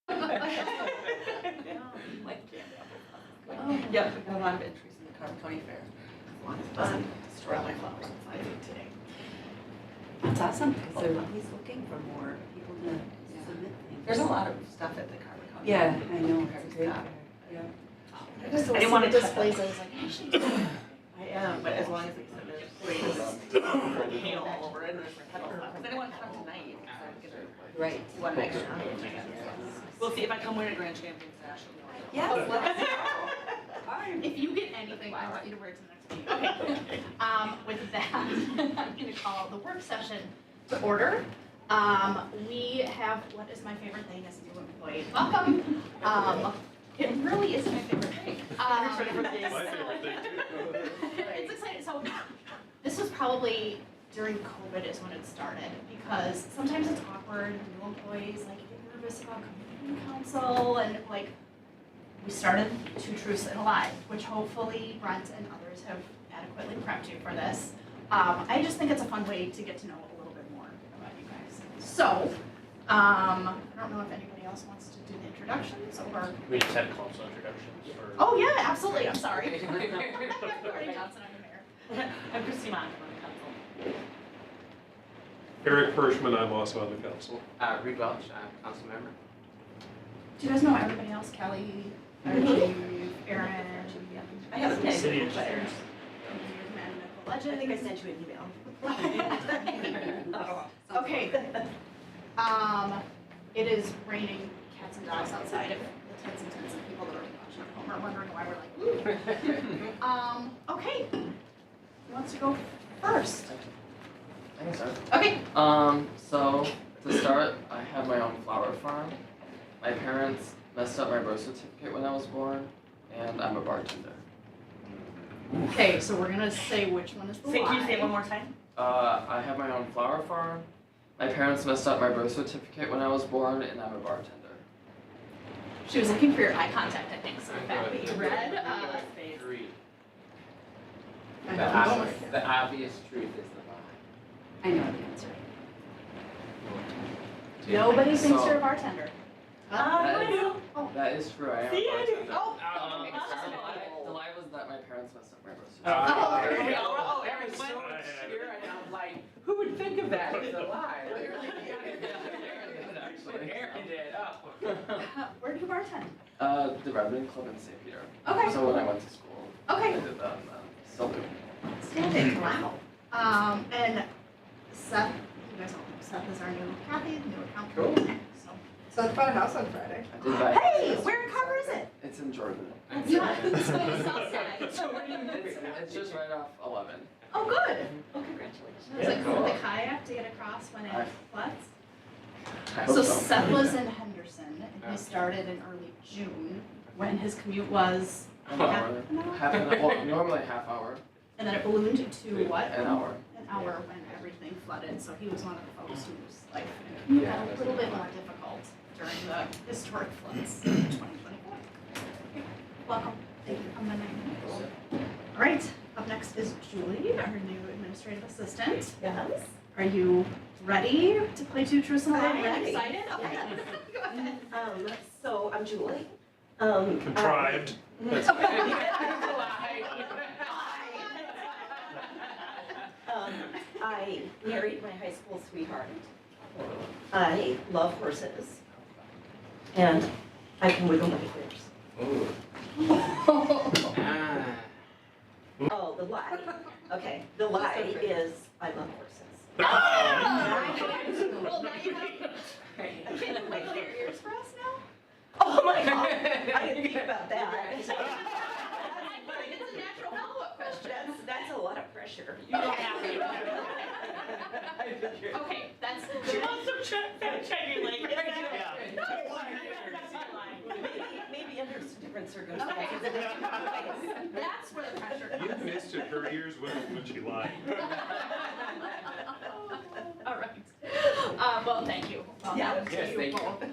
Like yeah, we got a lot of entries in the Carver County Fair. As long as it doesn't destroy my flowers inside me today. That's awesome, because he's looking for more people to submit things. There's a lot of stuff at the Carver County. Yeah, I know, it's a great Fair. fair, yeah. I didn't want to displays. I was like, actually, I am, but as long as it's in the place, hail all over it, and there's petals left. Because I didn't want to come tonight. Right. You want an extra? We'll see if I come wearing a Grand Champion sash. Yes, let's If you get anything, I want you to wear it to the next meeting. Okay. With that, I'm going to call the work session to order. We have, what is my favorite thing as a new employee? Welcome. It really is my favorite thing. My favorite thing too. It's exciting. So this was probably during COVID is when it started, because sometimes it's awkward, new employees like get nervous about community council, and like we started Two Truths and a Lie, which hopefully Brent and others have adequately prepped you for this. I just think it's a fun way to get to know a little bit more about you guys. So, I don't know if anybody else wants to do the introductions or. We just had council introductions for. Oh yeah, absolutely. I'm sorry. Cory Johnson, I'm the mayor. I'm Christy Monk, I'm on the council. Eric Hirschman, I'm also on the council. Reed Welch, I'm council member. Do you guys know everybody else? Kelly, Chief, Erin, I have a City negative letter. I think I sent you an email. Okay. It is raining cats and dogs outside of the tents and people that are watching at home are wondering why we're like, ooh. Okay. Who wants to go first? I can start. Okay. So to start, I have my own flower farm. My parents messed up my birth certificate when I was born, and I'm a bartender. Okay, so we're gonna say which one is the Can you lie. say it one more time? I have my own flower farm. My parents messed up my birth certificate when I was born, and I'm a bartender. She was looking for your eye contact, I think, so the fact that you read, Agreed. I The don't know. obvious truth is the lie. I know the answer. Nobody thinks So- you're a bartender. I do. That is true, I am See, a I do. bartender. Oh. The lie was that my parents messed up my birth Oh, certificate. okay. Oh, Erin's so I had- obscure, and I'm like, who would think of that as a lie? Aaron did, Where do you bartend? The Reverend Club in St. Peter. Okay. So when I went to school, I Okay. did that and still do. Standing. Wow. And Seth, you guys all know Seth is our new Kathy, new accountant. Cool. So. Seth bought a house on Friday. I did that. Hey, where in Carver is it? It's in Jordan. Yeah. So It's just right off 11. oh, good. Oh, congratulations. Is it cool to kayak to get across when it floods? I hope So so. Seth was in Henderson, and he started in early June when his commute was An hour. Half an hour. Well, normally half hour. and then it ballooned to what? An hour. An hour when everything flooded. So he was one of the folks whose life got a little bit more difficult during the historic floods in 2024. Okay, welcome. Thank you. I'm gonna. All right. Up next is Julie, our new administrative assistant. Yes. Are you ready to play Two Truths and a Lie? I'm ready. Excited? Okay. Go ahead. So I'm Julie. Contrived. That's I married my high school sweetheart. I love horses. And I can wiggle my ears. Ooh. Oh, the lie. Okay, the lie is I love horses. Well, now you have. Can you wiggle your ears for us now? Oh my God, I didn't think about that. It's a natural follow-up question. That's a lot of pressure. You don't have to. Okay, that's. She wants some checking, like, Maybe under different circumstances. Okay. That's where the pressure You comes. missed it. Her ears wiggled when she lied. All right. Well, thank you. Well, Yeah. that was Yes, you thank you. both.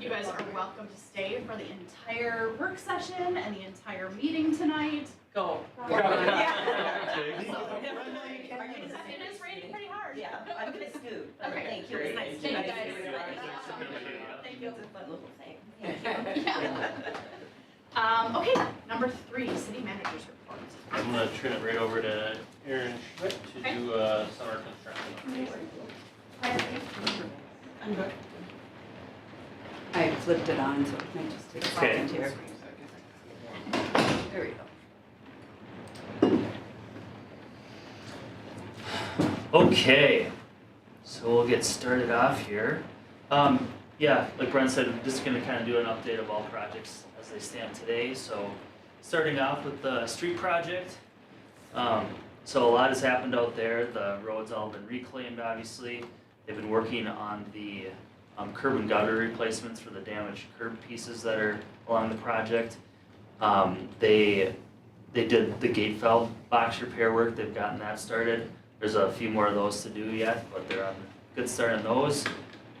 You guys are welcome to stay for the entire work session and the entire meeting tonight. Go. Yeah. It is raining pretty hard. Yeah, I'm gonna scoot. Okay. Thank you. It's nice to Thank you, meet guys. you. Thank you. It's a fun little thing. Okay, number 3, city manager's report. I'm gonna turn it right over to Erin Schmidt to do summer construction. I'm good. I flipped it on, so it might just take a Okay. second here. There we go. Okay, so we'll get started off here. Yeah, like Brent said, I'm just gonna kind of do an update of all projects as they stand today. So starting off with the street project. So a lot has happened out there. The roads all been reclaimed, obviously. They've been working on the curb and gutter replacements for the damaged curb pieces that are along the project. They did the gate valve box repair work. They've gotten that started. There's a few more of those to do yet, but they're on a good start on those.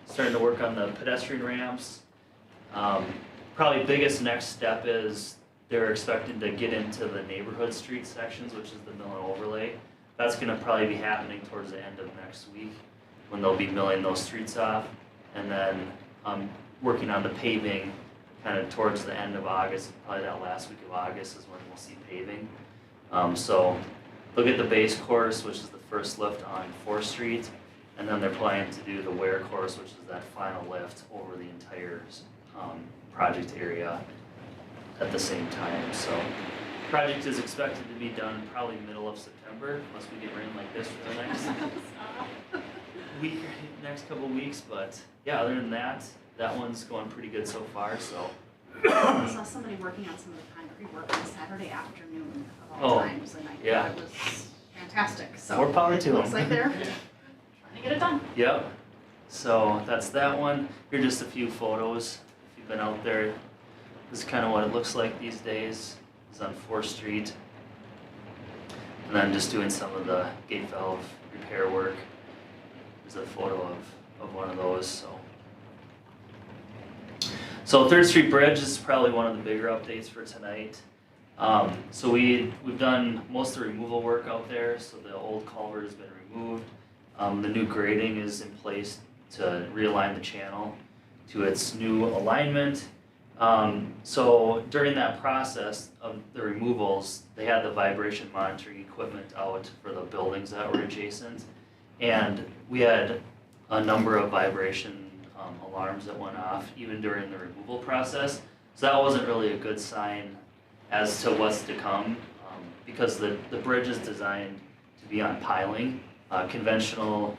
Starting to work on the pedestrian ramps. Probably biggest next step is they're expecting to get into the neighborhood street sections, which is the mill and overlay. That's gonna probably be happening towards the end of next week, when they'll be milling those streets off. And then working on the paving kind of towards the end of August, probably that last week of August is when we'll see paving. So they'll get the base course, which is the first lift on 4th Street, and then they're planning to do the wear course, which is that final lift over the entire project area at the same time. So project is expected to be done probably middle of September, unless we get rain like this for the next week, next couple weeks. But yeah, other than that, that one's going pretty good so far. So I saw somebody working on some of the concrete work on Saturday afternoon of all times, and I yeah. thought it was fantastic, so. More power to Looks them. like they're trying to get it done. Yep. So that's that one. Here are just a few photos. If you've been out there, this is kind of what it looks like these days. It's on 4th Street. And then just doing some of the gate valve repair work. There's a photo of one of those. So 3rd Street Bridge is probably one of the bigger updates for tonight. So we've done most of the removal work out there. So the old culvert has been removed. The new grading is in place to realign the channel to its new alignment. So during that process of the removals, they had the vibration monitoring equipment out for the buildings that were adjacent. And we had a number of vibration alarms that went off even during the removal process. So that wasn't really a good sign as to what's to come, because the bridge is designed to be on piling, conventional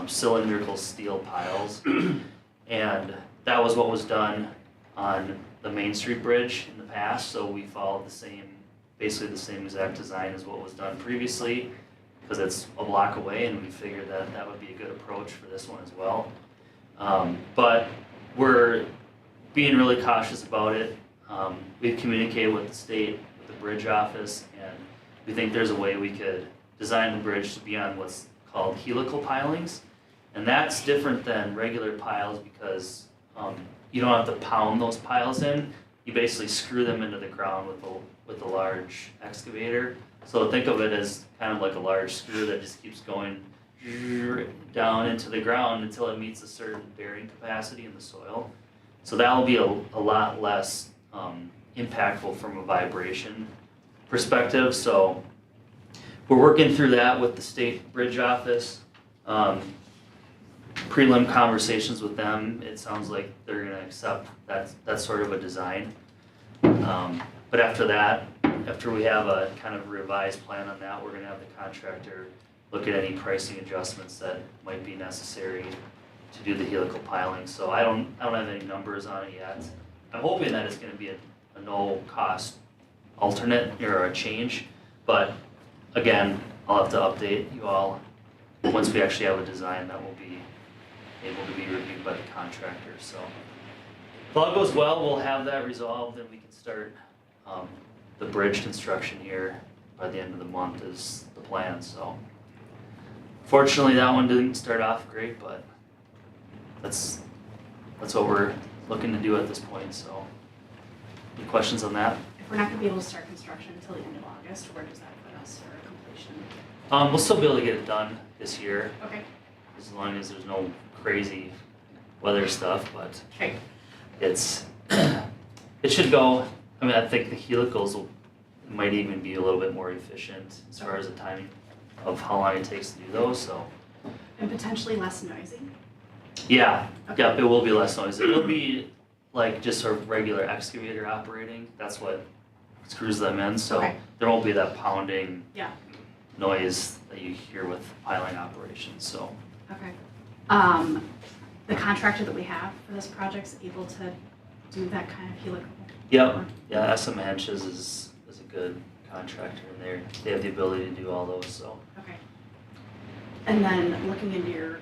cylindrical steel piles. And that was what was done on the Main Street Bridge in the past, so we followed basically the same exact design as what was done previously, because it's a block away, and we figured that that would be a good approach for this one as well. But we're being really cautious about it. We've communicated with the state, with the bridge office, and we think there's a way we could design the bridge to be on what's called helical pilings. And that's different than regular piles because you don't have to pound those piles in. You basically screw them into the ground with a large excavator. So think of it as kind of like a large screw that just keeps going down into the ground until it meets a certain bearing capacity in the soil. So that'll be a lot less impactful from a vibration perspective. So we're working through that with the state bridge office. Prelim conversations with them, it sounds like they're gonna accept that sort of a design. But after that, after we have a kind of revised plan on that, we're gonna have the contractor look at any pricing adjustments that might be necessary to do the helical piling. So I don't have any numbers on it yet. I'm hoping that it's gonna be a no cost alternate or a change, but again, I'll have to update you all once we actually have a design that will be able to be reviewed by the contractor. So if all goes well, we'll have that resolved and we can start the bridge construction here by the end of the month is the plan. So fortunately that one didn't start off great, but that's what we're looking to do at this point. So any questions on that? If we're not gonna be able to start construction until the end of August, where does that put us for completion? We'll still be able to get it done this year Okay, as long as there's no crazy weather stuff, but okay, it's it should go I mean, I think the helicals might even be a little bit more efficient as far as the timing of how long it takes to do those, so. And potentially less noisy. Yeah, Okay. yep, it will be less noisy. It'll be like just a regular excavator operating. That's what screws them in, so Okay. there won't be that pounding Yeah. noise that you hear with piling operations, so. Okay. The contractor that we have for this project's able to do that kind of helical. Yep, yeah, SM Henches is a good contractor and they have the ability to do all those, so. Okay. And then looking into your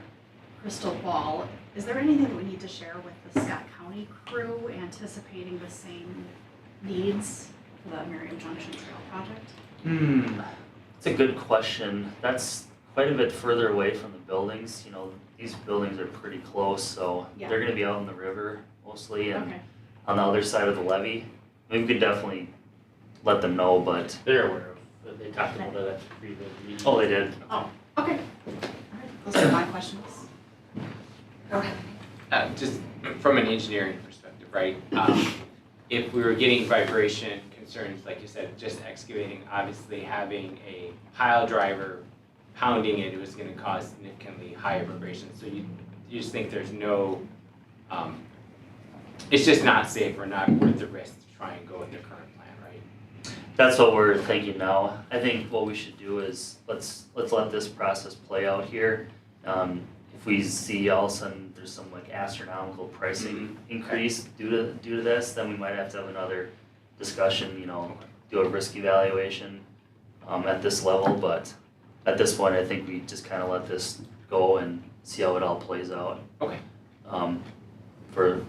crystal ball, is there anything that we need to share with the Scott County crew anticipating the same needs for the Merriam Junction Trail project? It's a good question. That's quite a bit further away from the buildings, you know, these buildings are pretty close, so Yeah. they're gonna be out in the river mostly and Okay. on the other side of the levee. I mean, we could definitely let them know, but, They're aware of, they talked about that at the previous meeting. oh, they did. Okay. All right, those are my questions. Go ahead. Just from an engineering perspective, right? If we were getting vibration concerns, like you said, just excavating, obviously having a pile driver pounding it was gonna cause significantly higher vibration. So you just think there's no, it's just not safe or not worth the risk to try and go with the current plan, right? That's what we're thinking now. I think what we should do is, let's let this process play out here. If we see all of a sudden there's some like astronomical pricing increase due to this, then we might have to have another discussion, you know, do a risk evaluation at this level, but at this point, I think we just kind of let this go and see how it all plays out. Okay. For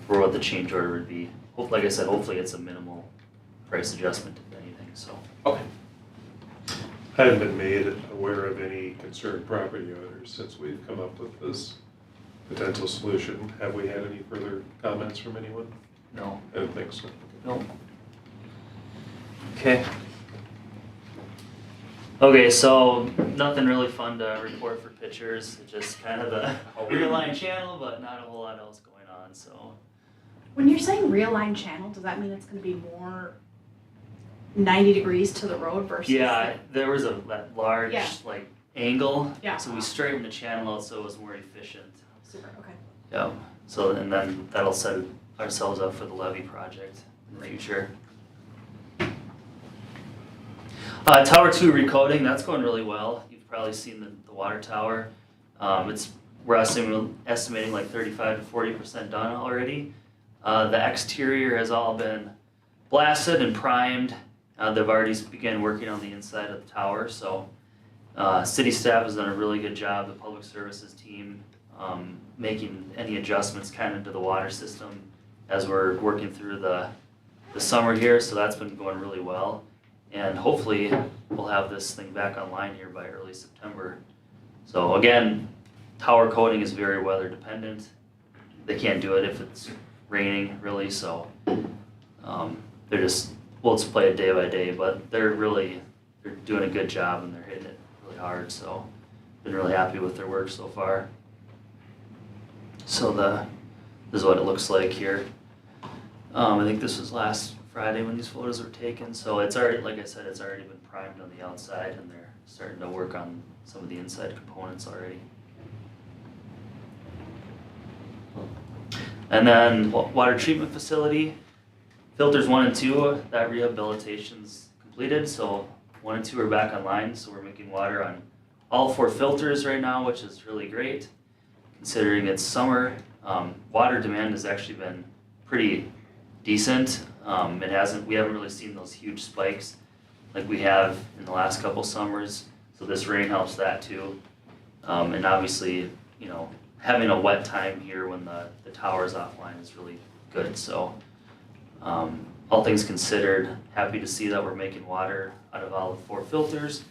what the change order would be. Like I said, hopefully it's a minimal price adjustment if anything, so. Okay. I haven't been made aware of any concerned property owners since we've come up with this potential solution. Have we had any further comments from anyone? No. I don't think so. No. Okay. Okay, so nothing really fun to report for pictures, just kind of the realigned channel, but not a whole lot else going on, so. When you're saying realigned channel, does that mean it's gonna be more 90 degrees to the road versus? Yeah, there was that large Yeah. like angle, Yeah. so we straightened the channel out so it was more efficient. Super, okay. Yeah, so and then that'll set ourselves up for the levee project in the future. Tower 2 recoding, that's going really well. You've probably seen the water tower. We're estimating like 35 to 40% done already. The exterior has all been blasted and primed. They've already begun working on the inside of the tower, so city staff has done a really good job, the public services team, making any adjustments kind of to the water system as we're working through the summer here, so that's been going really well. And hopefully we'll have this thing back online here by early September. So again, tower coating is very weather dependent. They can't do it if it's raining really, so they're just, we'll just play it day by day, but they're doing a good job and they're hitting it really hard, so been really happy with their work so far. So this is what it looks like here. I think this was last Friday when these photos were taken, so it's already, like I said, it's already been primed on the outside and they're starting to work on some of the inside components already. And then water treatment facility, filters 1 and 2, that rehabilitation's completed, so 1 and 2 are back online, so we're making water on all 4 filters right now, which is really great. Considering it's summer, water demand has actually been pretty decent. We haven't really seen those huge spikes like we have in the last couple summers, so this rain helps that too. And obviously, you know, having a wet time here when the tower is offline is really good, so all things considered, happy to see that we're making water out of all the 4 filters.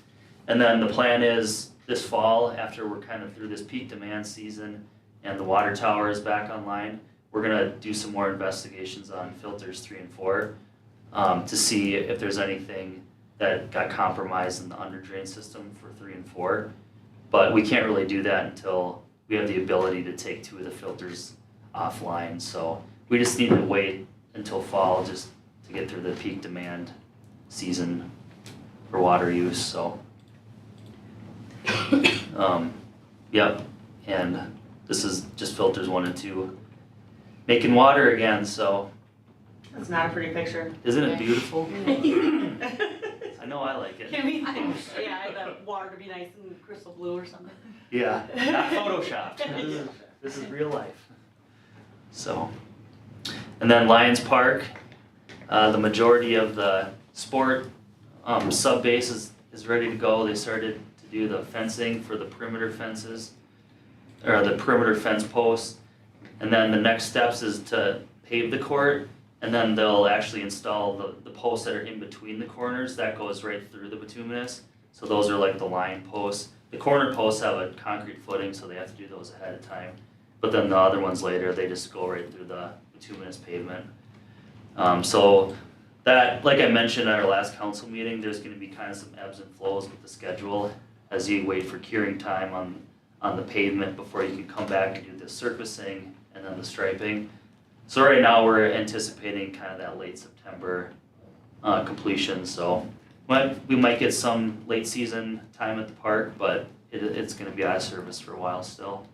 And then the plan is this fall, after we're kind of through this peak demand season and the water tower is back online, we're gonna do some more investigations on filters 3 and 4 to see if there's anything that got compromised in the under drain system for 3 and 4. But we can't really do that until we have the ability to take 2 of the filters offline. So we just need to wait until fall just to get through the peak demand season for water use, so. Yep, and this is just filters 1 and 2, making water again, so. It's not a pretty picture. Isn't it beautiful? I know I like it. Can we, yeah, the water to be nice and crystal blue or something. Yeah, not photoshopped. This is real life. So, and then Lions Park, the majority of the sport sub base is ready to go. They started to do the fencing for the perimeter fences, or the perimeter fence posts. And then the next steps is to pave the court, and then they'll actually install the posts that are in between the corners. That goes right through the bituminous. So those are like the line posts. The corner posts have a concrete footing, so they have to do those ahead of time. But then the other ones later, they just go right through the bituminous pavement. So that, like I mentioned at our last council meeting, there's gonna be kind of some ebbs and flows with the schedule as you wait for curing time on the pavement before you can come back and do the surfacing and then the striping. So right now, we're anticipating kind of that late September completion, so we might get some late season time at the park, but it's gonna be out of service for a while still.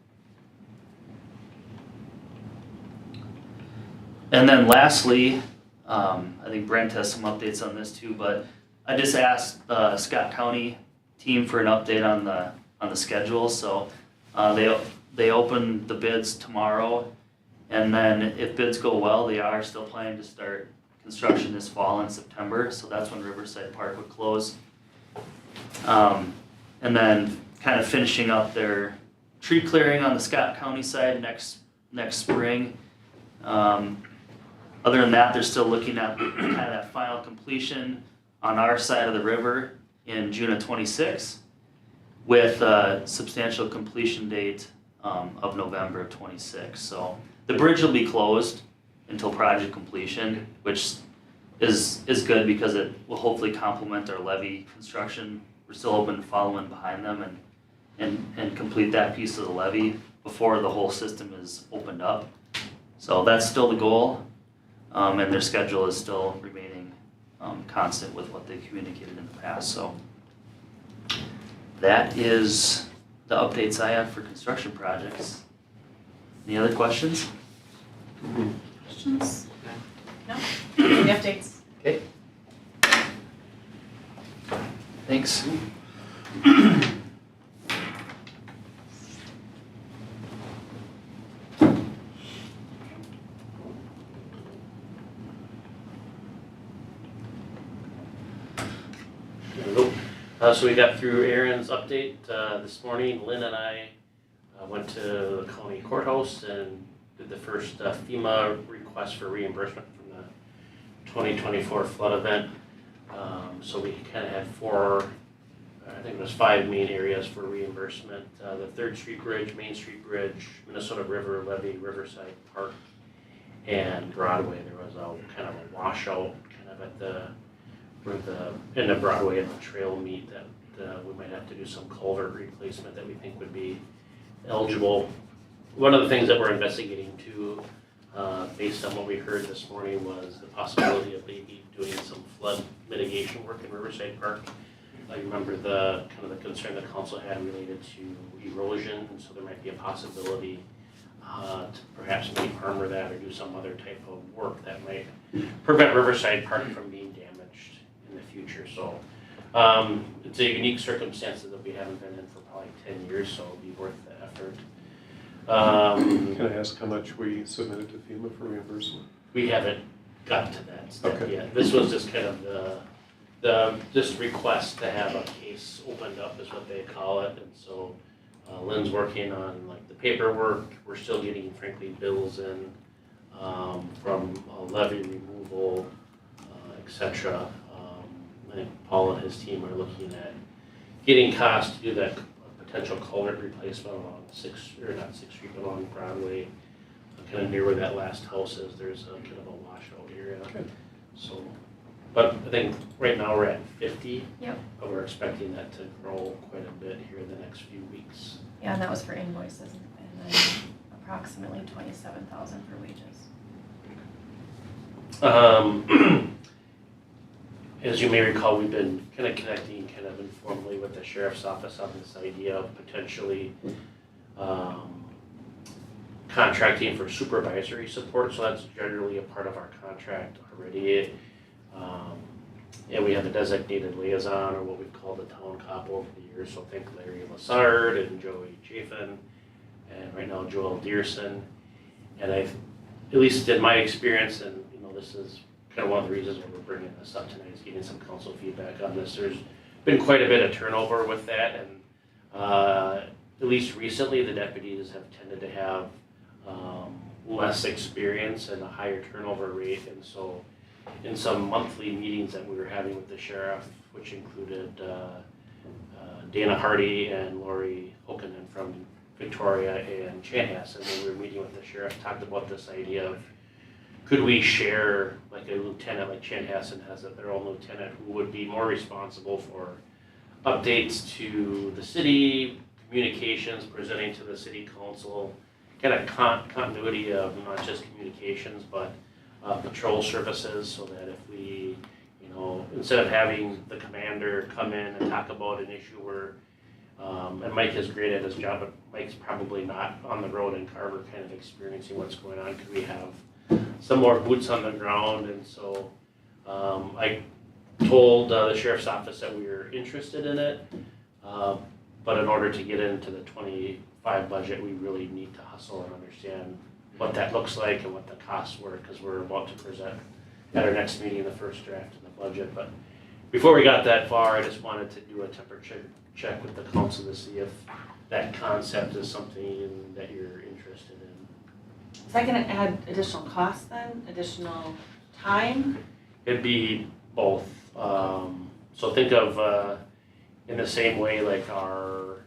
And then lastly, I think Brent has some updates on this too, but I just asked the Scott County team for an update on the schedule, so they open the bids tomorrow, and then if bids go well, they are still planning to start construction this fall in September, so that's when Riverside Park would close. And then kind of finishing up their tree clearing on the Scott County side next spring. Other than that, they're still looking at kind of that final completion on our side of the river in June of 26, with a substantial completion date of November of 26. So the bridge will be closed until project completion, which is good because it will hopefully complement our levee construction. We're still hoping to follow in behind them and complete that piece of the levee before the whole system is opened up. So that's still the goal, and their schedule is still remaining constant with what they communicated in the past. So that is the updates I have for construction projects. Any other questions? Questions? No? Any updates? Okay. Thanks. So we got through Erin's update this morning. Lynn and I went to the county courthouse and did the first FEMA request for reimbursement from the 2024 flood event. So we kind of had I think it was 5 main areas for reimbursement. The 3rd Street Bridge, Main Street Bridge, Minnesota River Levee, Riverside Park, and Broadway. There was a kind of a washout kind of at the end of Broadway and the trail meet that we might have to do some culvert replacement that we think would be eligible. One of the things that we're investigating too, based on what we heard this morning, was the possibility of maybe doing some flood mitigation work in Riverside Park. I remember the concern the council had related to erosion, and so there might be a possibility to perhaps maybe armor that or do some other type of work that might prevent Riverside Park from being damaged in the future. So it's a unique circumstance that we haven't been in for probably 10 years, so it'll be worth the effort. Can I ask how much we submitted to FEMA for reimbursement? We haven't got to that step Okay. yet. This was just kind of the just request to have a case opened up is what they call it, and so Lynn's working on like the paperwork. We're still getting, frankly, bills in from levee removal, etc. I think Paul and his team are looking at getting costs to do that potential culvert replacement along 6th Street, but along Broadway, kind of near where that last house is. There's a kind of a washout area. Okay. So, but I think right now we're at 50. Yep. But we're expecting that to grow quite a bit here in the next few weeks. Yeah, and that was for invoices and then approximately 27,000 for wages. as you may recall, we've been kind of connecting kind of informally with the sheriff's office on this idea of potentially contracting for supervisory support, so that's generally a part of our contract already. And we have a designated liaison, or what we've called a town cop over the years, so think Larry Lassard and Joey Chafin, and right now Joel Dearson. And at least in my experience, and this is kind of one of the reasons why we're bringing this up tonight, is getting some council feedback on this. There's been quite a bit of turnover with that, and at least recently the deputies have tended to have less experience and a higher turnover rate. And so in some monthly meetings that we were having with the sheriff, which included Dana Hardy and Lori Hokanen from Victoria and Chanhassen, when we were meeting with the sheriff, talked about this idea of could we share like a lieutenant, like Chanhassen has their own lieutenant who would be more responsible for updates to the city, communications, presenting to the city council, kind of continuity of not just communications, but patrol services, so that if we, instead of having the commander come in and talk about an issue where, and Mike is great at his job, but Mike's probably not on the road in Carver kind of experiencing what's going on, could we have some more boots on the ground? And so I told the sheriff's office that we were interested in it, but in order to get into the 25 budget, we really need to hustle and understand what that looks like and what the costs were, because we're about to present at our next meeting the first draft of the budget. But before we got that far, I just wanted to do a temperature check with the council to see if that concept is something that you're interested in. Is that gonna add additional costs then, additional time? It'd be both. So think of in the same way like our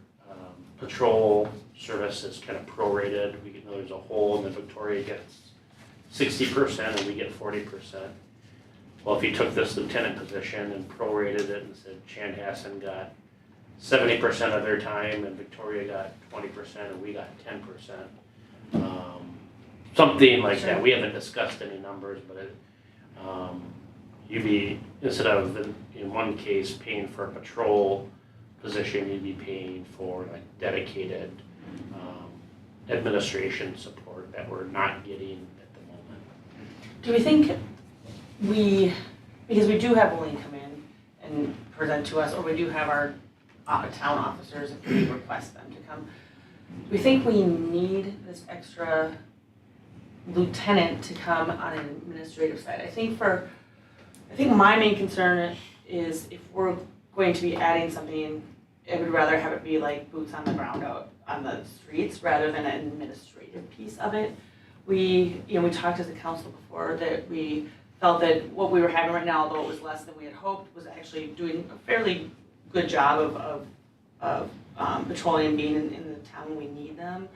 patrol service is kind of prorated. We get, there's a hole, and then Victoria gets 60% and we get 40%. Well, if you took this lieutenant position and prorated it and said Chanhassen got 70% of their time and Victoria got 20% and we got 10%. Something like that. We haven't discussed any numbers, but you'd be, instead of in one case paying for a patrol position, you'd be paying for like dedicated administration support that we're not getting at the moment. Do we think because we do have Lynn come in and present to us, or we do have our town officers if we request them to come, do we think we need this extra lieutenant to come on an administrative side? I think my main concern is if we're going to be adding something, I would rather have it be like boots on the ground out on the streets rather than an administrative piece of it. We talked as a council before that we felt that what we were having right now, although it was less than we had hoped, was actually doing a fairly good job of patrolling and being in the town when we need them.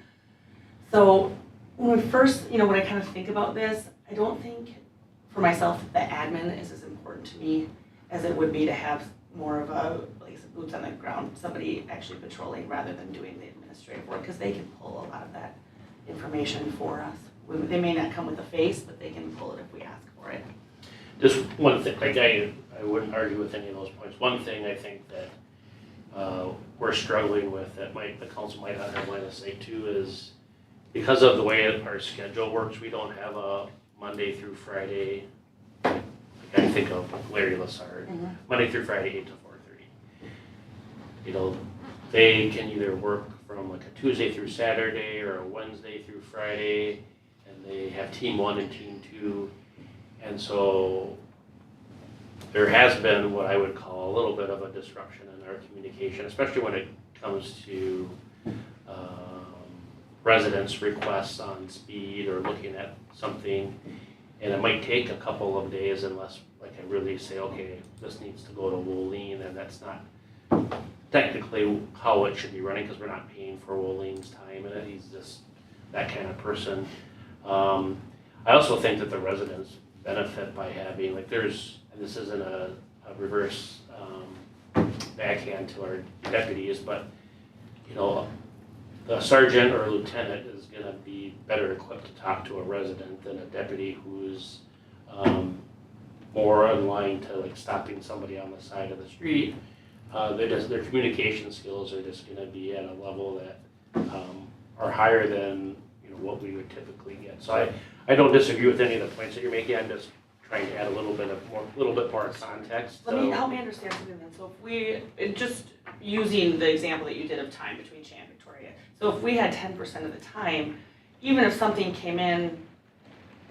So when we first, when I kind of think about this, I don't think for myself the admin is as important to me as it would be to have more of a boots on the ground, somebody actually patrolling rather than doing the administrative work, because they can pull a lot of that information for us. They may not come with a face, but they can pull it if we ask for it. Just one thing, like I wouldn't argue with any of those points. One thing I think that we're struggling with that the council might not have line of sight to is because of the way our schedule works, we don't have a Monday through Friday. Like I think of Larry Lassard, Monday through Friday, 8 to 4:30. They can either work from like a Tuesday through Saturday or a Wednesday through Friday, and they have team 1 and team 2. And so there has been what I would call a little bit of a disruption in our communication, especially when it comes to residents' requests on speed or looking at something. And it might take a couple of days unless like I really say, okay, this needs to go to Woleen, and that's not technically how it should be running, because we're not paying for Wooleen's time in it. He's just that kind of person. I also think that the residents benefit by having, like there's, and this isn't a reverse backhand to our deputies, but the sergeant or lieutenant is going to be better equipped to talk to a resident than a deputy who's more in line to like stopping somebody on the side of the street. Their communication skills are just gonna be at a level that are higher than, you know, what we would typically get. So I don't disagree with any of the points that you're making. I'm just trying to add a little bit more context. Help me understand something then. So if just using the example that you did of time between Shan and Victoria. So if we had 10% of the time, even if something came in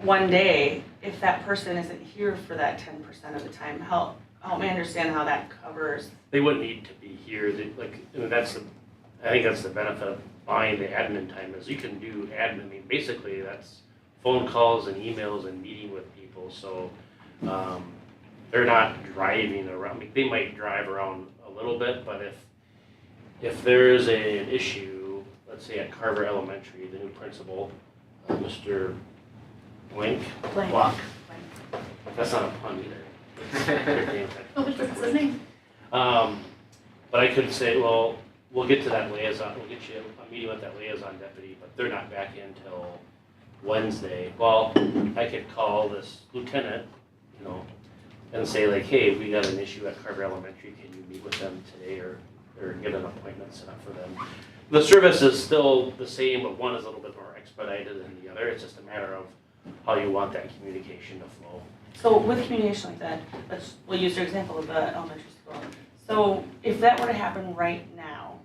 one day, if that person isn't here for that 10% of the time, help me understand how that covers. They wouldn't need to be here. I think that's the benefit of buying the admin time is you can do admin. I mean, basically that's phone calls and emails and meeting with people. So they're not driving around. I mean, they might drive around a little bit, but if there's an issue, let's say at Carver Elementary, the new principal, Mr. Blank. That's not a pun either. Oh, which was his name? But I could say, well, we'll get to that liaison, we'll get you a meeting with that liaison deputy, but they're not back in till Wednesday. Well, I could call this lieutenant, you know, and say like, hey, we got an issue at Carver Elementary, can you meet with them today or get an appointment set up for them? The service is still the same, but one is a little bit more expedited than the other. It's just a matter of how you want that communication to flow. So with communication like that, we'll use your example of the elementary school. So if that were to happen right now,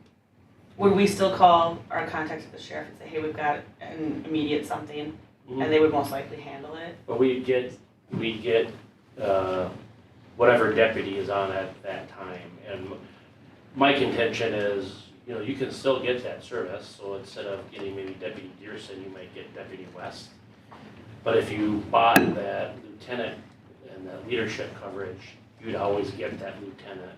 would we still call our contacts at the sheriff and say, hey, we've got an immediate something, and they would most likely handle it? But we get whatever deputy is on at that time. And my contention is, you know, you can still get that service. So instead of getting maybe Deputy Dearson, you might get Deputy West. But if you bought that lieutenant and that leadership coverage, you'd always get that lieutenant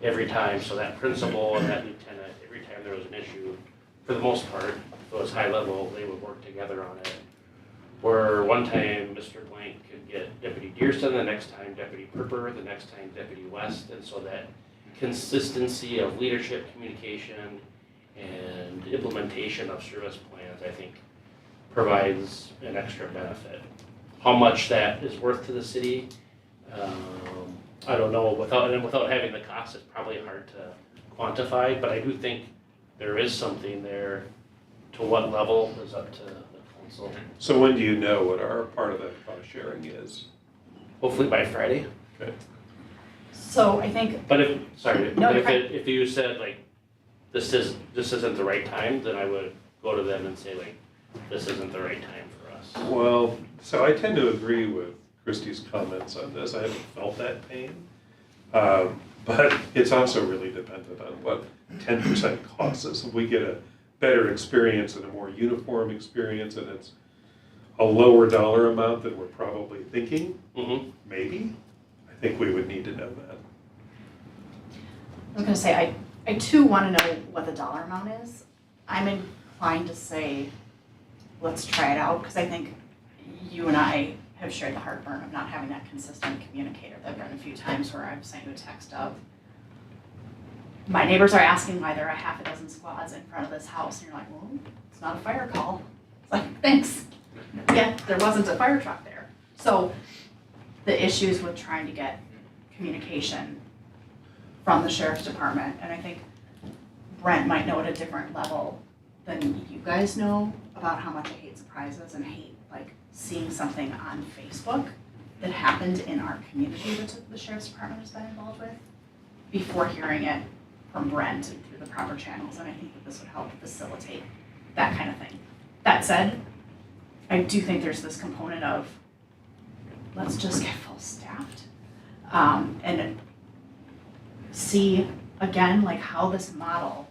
every time. So that principal and that lieutenant, every time there was an issue, for the most part, if it was high level, they would work together on it. Where one time Mr. Blank could get Deputy Dearson, the next time Deputy Perper, the next time Deputy West, and so that consistency of leadership, communication, and implementation of service plans, I think, provides an extra benefit. How much that is worth to the city, I don't know. Without having the cost, it's probably hard to quantify, but I do think there is something there. To what level is up to the council. So when do you know what our part of that cost sharing is? Hopefully by Friday. Okay. So I think, But if you said like, this isn't the right time, then I would go to them and say like, this isn't the right time for us. Well, so I tend to agree with Christie's comments on this. I haven't felt that pain. But it's also really dependent on what 10% costs us. If we get a better experience and a more uniform experience and it's a lower dollar amount than we're probably thinking, maybe, I think we would need to know that. I was gonna say, I too wanna know what the dollar amount is. I'm inclined to say, let's try it out, because I think you and I have shared the heartburn of not having that consistent communicator. There've been a few times where I've sent you a text of, my neighbors are asking why there are half a dozen squads in front of this house, and you're like, well, it's not a fire call. It's like, thanks. Yeah, there wasn't a fire truck there. So the issues with trying to get communication from the sheriff's department, and I think Brent might know at a different level than you guys know about how much I hate surprises and hate like seeing something on Facebook that happened in our community that the sheriff's department has been involved with before hearing it from Brent and through the proper channels, and I think that this would help facilitate that kind of thing. That said, I do think there's this component of let's just get full staffed and see again like how this model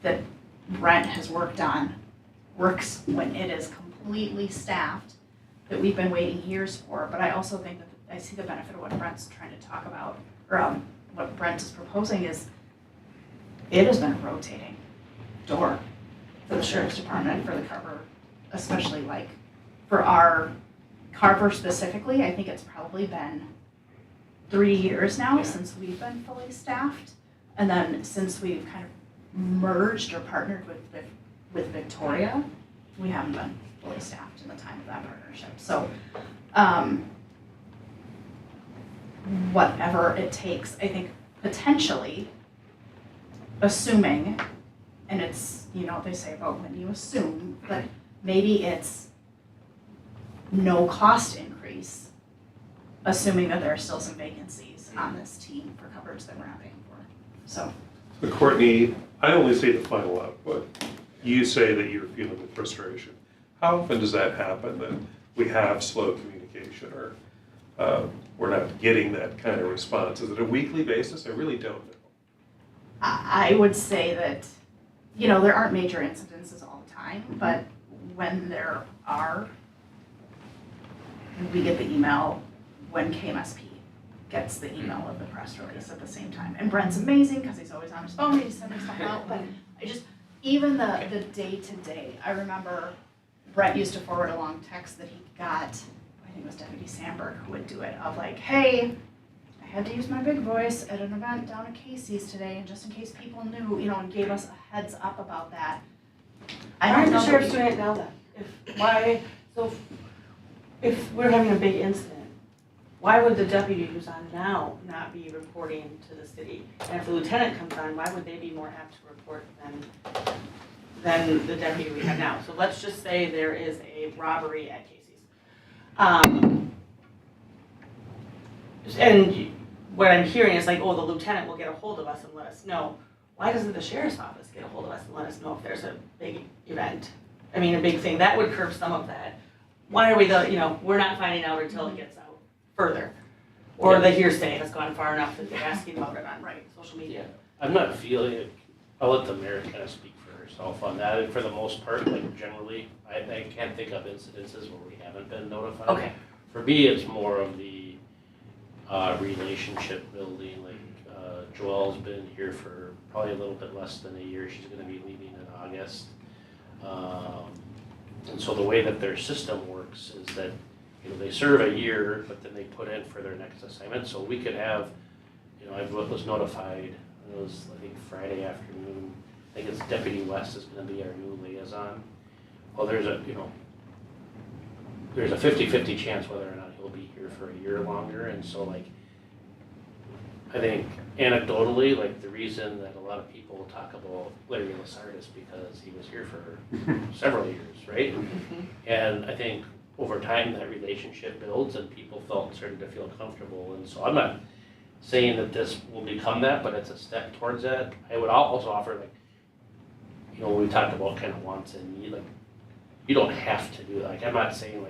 that Brent has worked on works when it is completely staffed, that we've been waiting years for. But I also think that I see the benefit of what Brent's trying to talk about, or what Brent is proposing is it has been a rotating door for the sheriff's department, for the Carver, especially like for our Carver specifically. I think it's probably been 3 years now since we've been fully staffed. And then since we've kind of merged or partnered with Victoria, we haven't been fully staffed in the time of that partnership. So whatever it takes. I think potentially, assuming, and it's, you know what they say about when you assume, but maybe it's no cost increase, assuming that there are still some vacancies on this team for coverage that we're not paying for. So, But Courtney, I only see the final output. You say that you're feeling the frustration. How often does that happen, that we have slow communication, or we're not getting that kind of response? Is it a weekly basis? I really don't know. I would say that, you know, there aren't major incidences all the time, but when there are, we get the email when KMSP gets the email of the press release at the same time. And Brent's amazing because he's always on his phone, he's sending stuff out, but I just, even the day-to-day, I remember Brent used to forward along texts that he got, I think it was Deputy Sandberg who would do it, of like, hey, I had to use my big voice at an event down at Casey's today, and just in case people knew, you know, and gave us a heads up about that. I Why don't aren't know. the sheriff's doing it now then? If we're having a big incident, why would the deputy who's on now not be reporting to the city? And if the lieutenant comes on, why would they be more apt to report than the deputy we have now? So let's just say there is a robbery at Casey's. And what I'm hearing is like, oh, the lieutenant will get a hold of us and let us know. Why doesn't the sheriff's office get a hold of us and let us know if there's a big event? I mean, a big thing, that would curb some of that. Why are we we're not finding out until it gets out further? Or the hearsay has gone far enough that they're asking about it on social media. I'm not feeling it. I'll let the mayor kind of speak for herself on that. And for the most part, like generally, I can't think of incidences where we haven't been notified. Okay. For me, it's more of the relationship building. Like Joelle's been here for probably a little bit less than a year. She's going to be leaving in August. And so the way that their system works is that they serve a year, but then they put in for their next assignment. So we could have, I was notified. It was, I think, Friday afternoon. I think it's Deputy West is going to be our new liaison. Well, there's a 50-50 chance whether or not he'll be here for a year longer. And so, I think anecdotally, the reason that a lot of people talk about Larry Lassard is because he was here for several years, right? Mm-hmm. And I think over time that relationship builds and people started to feel comfortable. And so I'm not saying that this will become that, but it's a step towards that. I would also offer, we talked about kind of wants and need, you don't have to do that. I'm not saying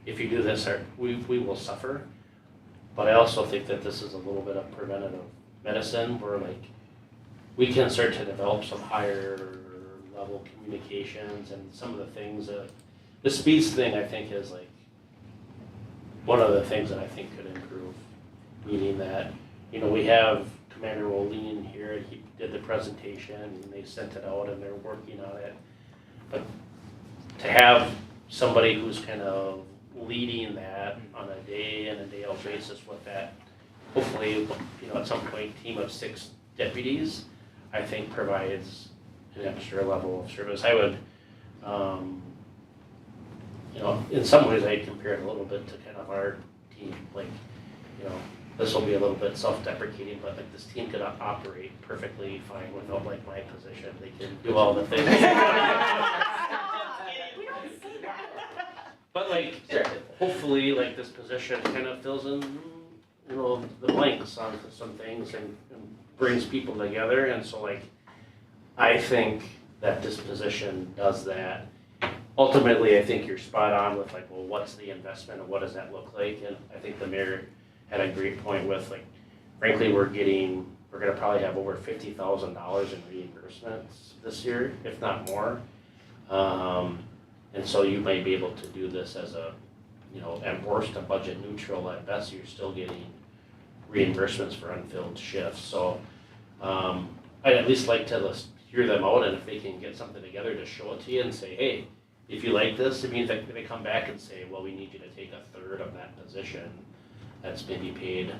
if you do this, we will suffer. But I also think that this is a little bit of preventative medicine where we can start to develop some higher level communications and some of the things that the speech thing I think is one of the things that I think could improve, meaning that, we have Commander Olin here and he did the presentation and they sent it out and they're working on it. But to have somebody who's kind of leading that on a day in and day out basis with that, hopefully, at some point, team of 6 deputies, I think provides an extra level of service. I would, in some ways I compare it a little bit to kind of our team, this will be a little bit self-deprecating, but this team could operate perfectly fine without my position. They can do all the things. We don't say that. But hopefully, this position kind of fills in, the blanks on some things and brings people together. And so, I think that this position does that. Ultimately, I think you're spot on with well, what's the investment and what does that look like? And I think the mayor had a great point with frankly, we're going to probably have over $50,000 in reimbursements this year, if not more. And so you might be able to do this as at worst, a budget neutral, at best, you're still getting reimbursements for unfilled shifts. So I'd at least like to hear them out, and if they can get something together to show it to you and say, hey, if you like this, it means that they come back and say, well, we need you to take a third of that position. That's maybe paid,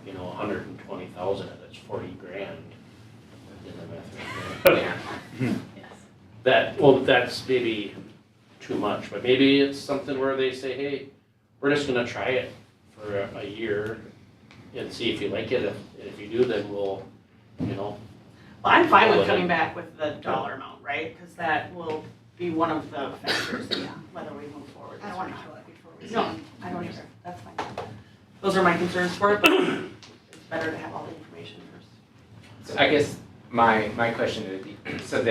$120,000, and it's $40,000. Did the math right there. Yes. That's maybe too much, but maybe it's something where they say, hey, we're just gonna try it for a year, and see if you like it. If you do, then we'll, you know, Well, I'm fine Go with ahead. coming back with the dollar amount, right? Because that will be one of the factors, yeah, whether we move forward. I don't want to kill it before we. No, I don't either, that's fine. Those are my concerns for it, but it's better to have all the information first. So I guess my question would be, so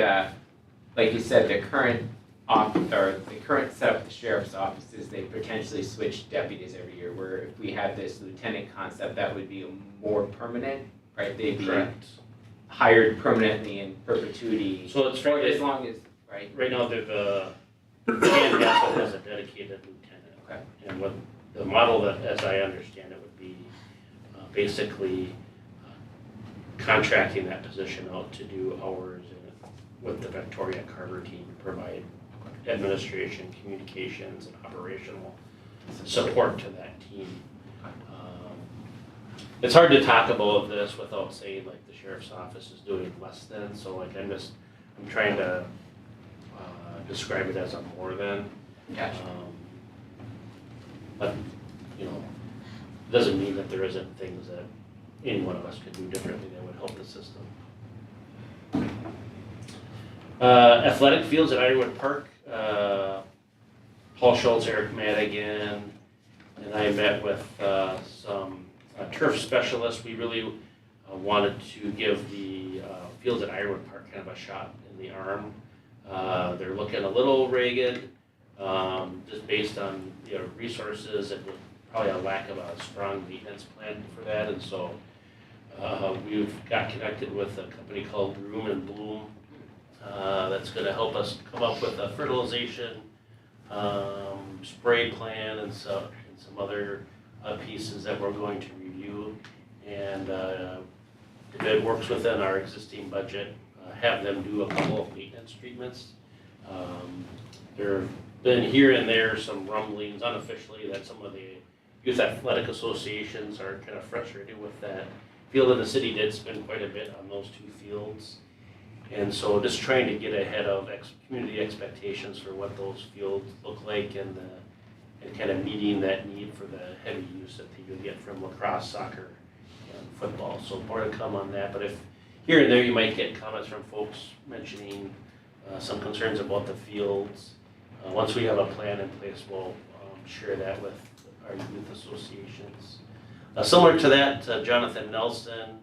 like you said, the current setup of the sheriff's office is they potentially switch deputies every year, where if we had this lieutenant concept, that would be more permanent, right? They'd be correct. hired permanently in perpetuity, So it's for right, as long as, right? right now, the Canvas has a dedicated lieutenant. Okay. And what the model that, as I understand it, would be basically contracting that position out to do hours with the Victoria Carver team to provide administration, communications, and operational support to that team. It's hard to talk about this without saying like the sheriff's office is doing less than, so like I'm trying to describe it as a more than. Gotcha. But, you know, doesn't mean that there isn't things that any one of us could do differently that would help the system. Athletic fields at Ironwood Park, Paul Schultz, Eric Madigan, and I met with some turf specialists. We really wanted to give the fields at Ironwood Park kind of a shot in the arm. They're looking a little ragged, just based on resources and probably a lack of a strong maintenance plan for that. And so we've got connected with a company called Room and Bloom that's going to help us come up with a fertilization spray plan and some other pieces that we're going to review. And if it works within our existing budget, have them do a couple of maintenance treatments. There have been here and there some rumblings unofficially that some of the youth athletic associations are kind of frustrated with that field, and the city did spend quite a bit on those two fields. And so just trying to get ahead of community expectations for what those fields look like and kind of meeting that need for the heavy use that you get from lacrosse, soccer, and football. So more to come on that, but if here and there you might get comments from folks mentioning some concerns about the fields. Once we have a plan in place, we'll share that with our youth associations. Similar to that, Jonathan Nelson,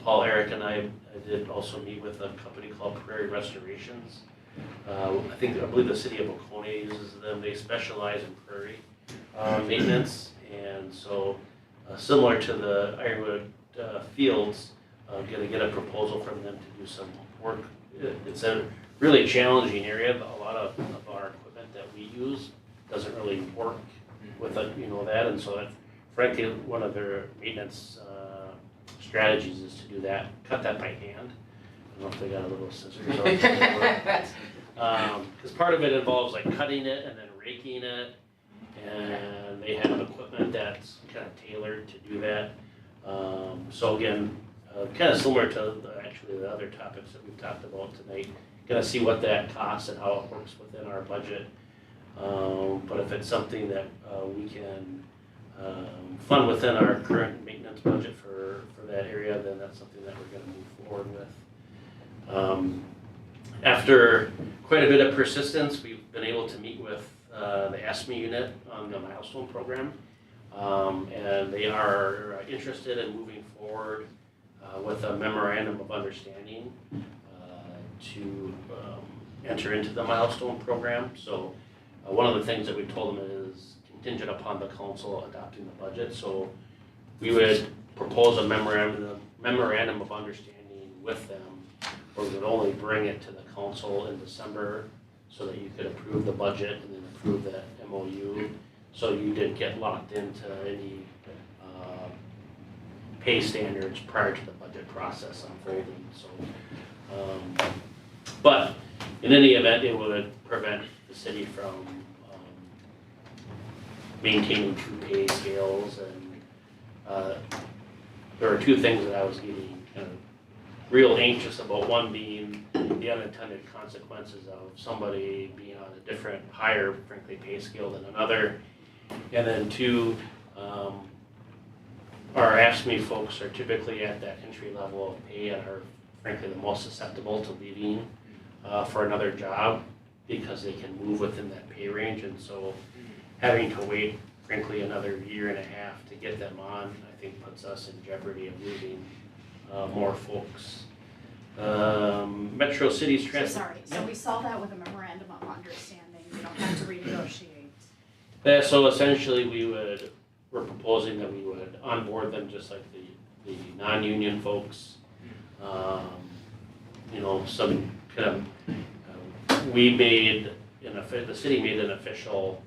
Paul, Eric, and I did also meet with a company called Prairie Restorations. I believe the city of Oconee uses them. They specialize in prairie maintenance, and so similar to the Ironwood fields, going to get a proposal from them to do some work. It's a really challenging area. A lot of our equipment that we use doesn't really work with it, that, and so that's frankly one of their maintenance strategies is to do that, cut that by hand. I don't know if they got a little scissors out. Because part of it involves like cutting it and then raking it, and they have equipment that's kind of tailored to do that. So again, kind of similar to the other topics that we've talked about tonight. Gonna see what that costs and how it works within our budget. But if it's something that we can fund within our current maintenance budget for that area, then that's something that we're gonna move forward with. After quite a bit of persistence, we've been able to meet with the ASME unit on the milestone program. And they are interested in moving forward with a memorandum of understanding to enter into the milestone program. So one of the things that we told them is contingent upon the council adopting the budget. So we would propose a memorandum of understanding with them, where we would only bring it to the council in December so that you could approve the budget and then approve the MOU. So you didn't get locked into any pay standards prior to the budget process unfolding. So, but in any event, it would prevent the city from maintaining two pay scales. And there are two things that I was getting kind of real anxious about. One being the unintended consequences of somebody being on a different, higher, frankly, pay scale than another. And then two, our ASME folks are typically at that entry level of pay and are frankly the most susceptible to leaving for another job because they can move within that pay range, and so having to wait frankly another year and a half to get them on, I think puts us in jeopardy of losing more folks. Metro Cities So Transit. sorry, so we saw that with a memorandum of understanding, we don't have to renegotiate. So essentially we're proposing that we would onboard them just like the non-union folks. Some kind of, the city made an official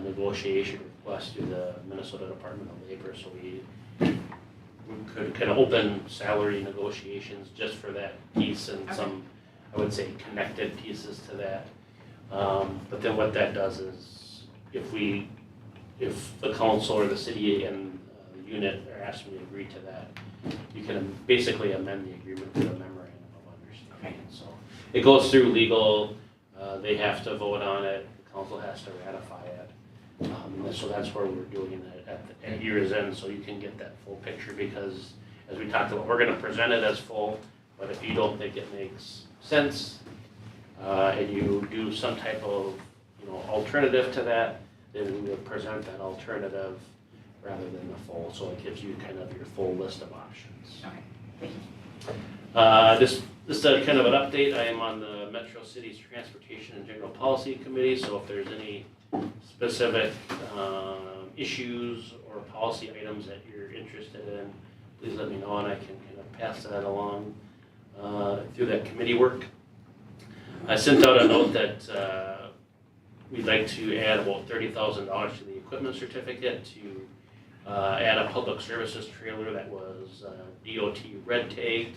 negotiation request to the Minnesota Department of Labor, so we could kind of open salary negotiations just for that piece and some, I would say, connected pieces to that. But then what that does is, if the council or the city and the unit are asking me to agree to that, you can basically amend the agreement to the memorandum of understanding. So it goes through legal, they have to vote on it, the council has to ratify it. And so that's where we're doing it at year's end, so you can get that full picture, because as we talked about, we're gonna present it as full, but if you don't think it makes sense, and you do some type of, alternative to that, then we would present that alternative rather than the full, so it gives you kind of your full list of options. Okay, thank you. This is a kind of an update. I am on the Metro Cities Transportation and General Policy Committee, so if there's any specific issues or policy items that you're interested in, please let me know and I can kind of pass that along through that committee work. I sent out a note that we'd like to add about $30,000 to the equipment certificate to add a public services trailer that was DOT red tagged.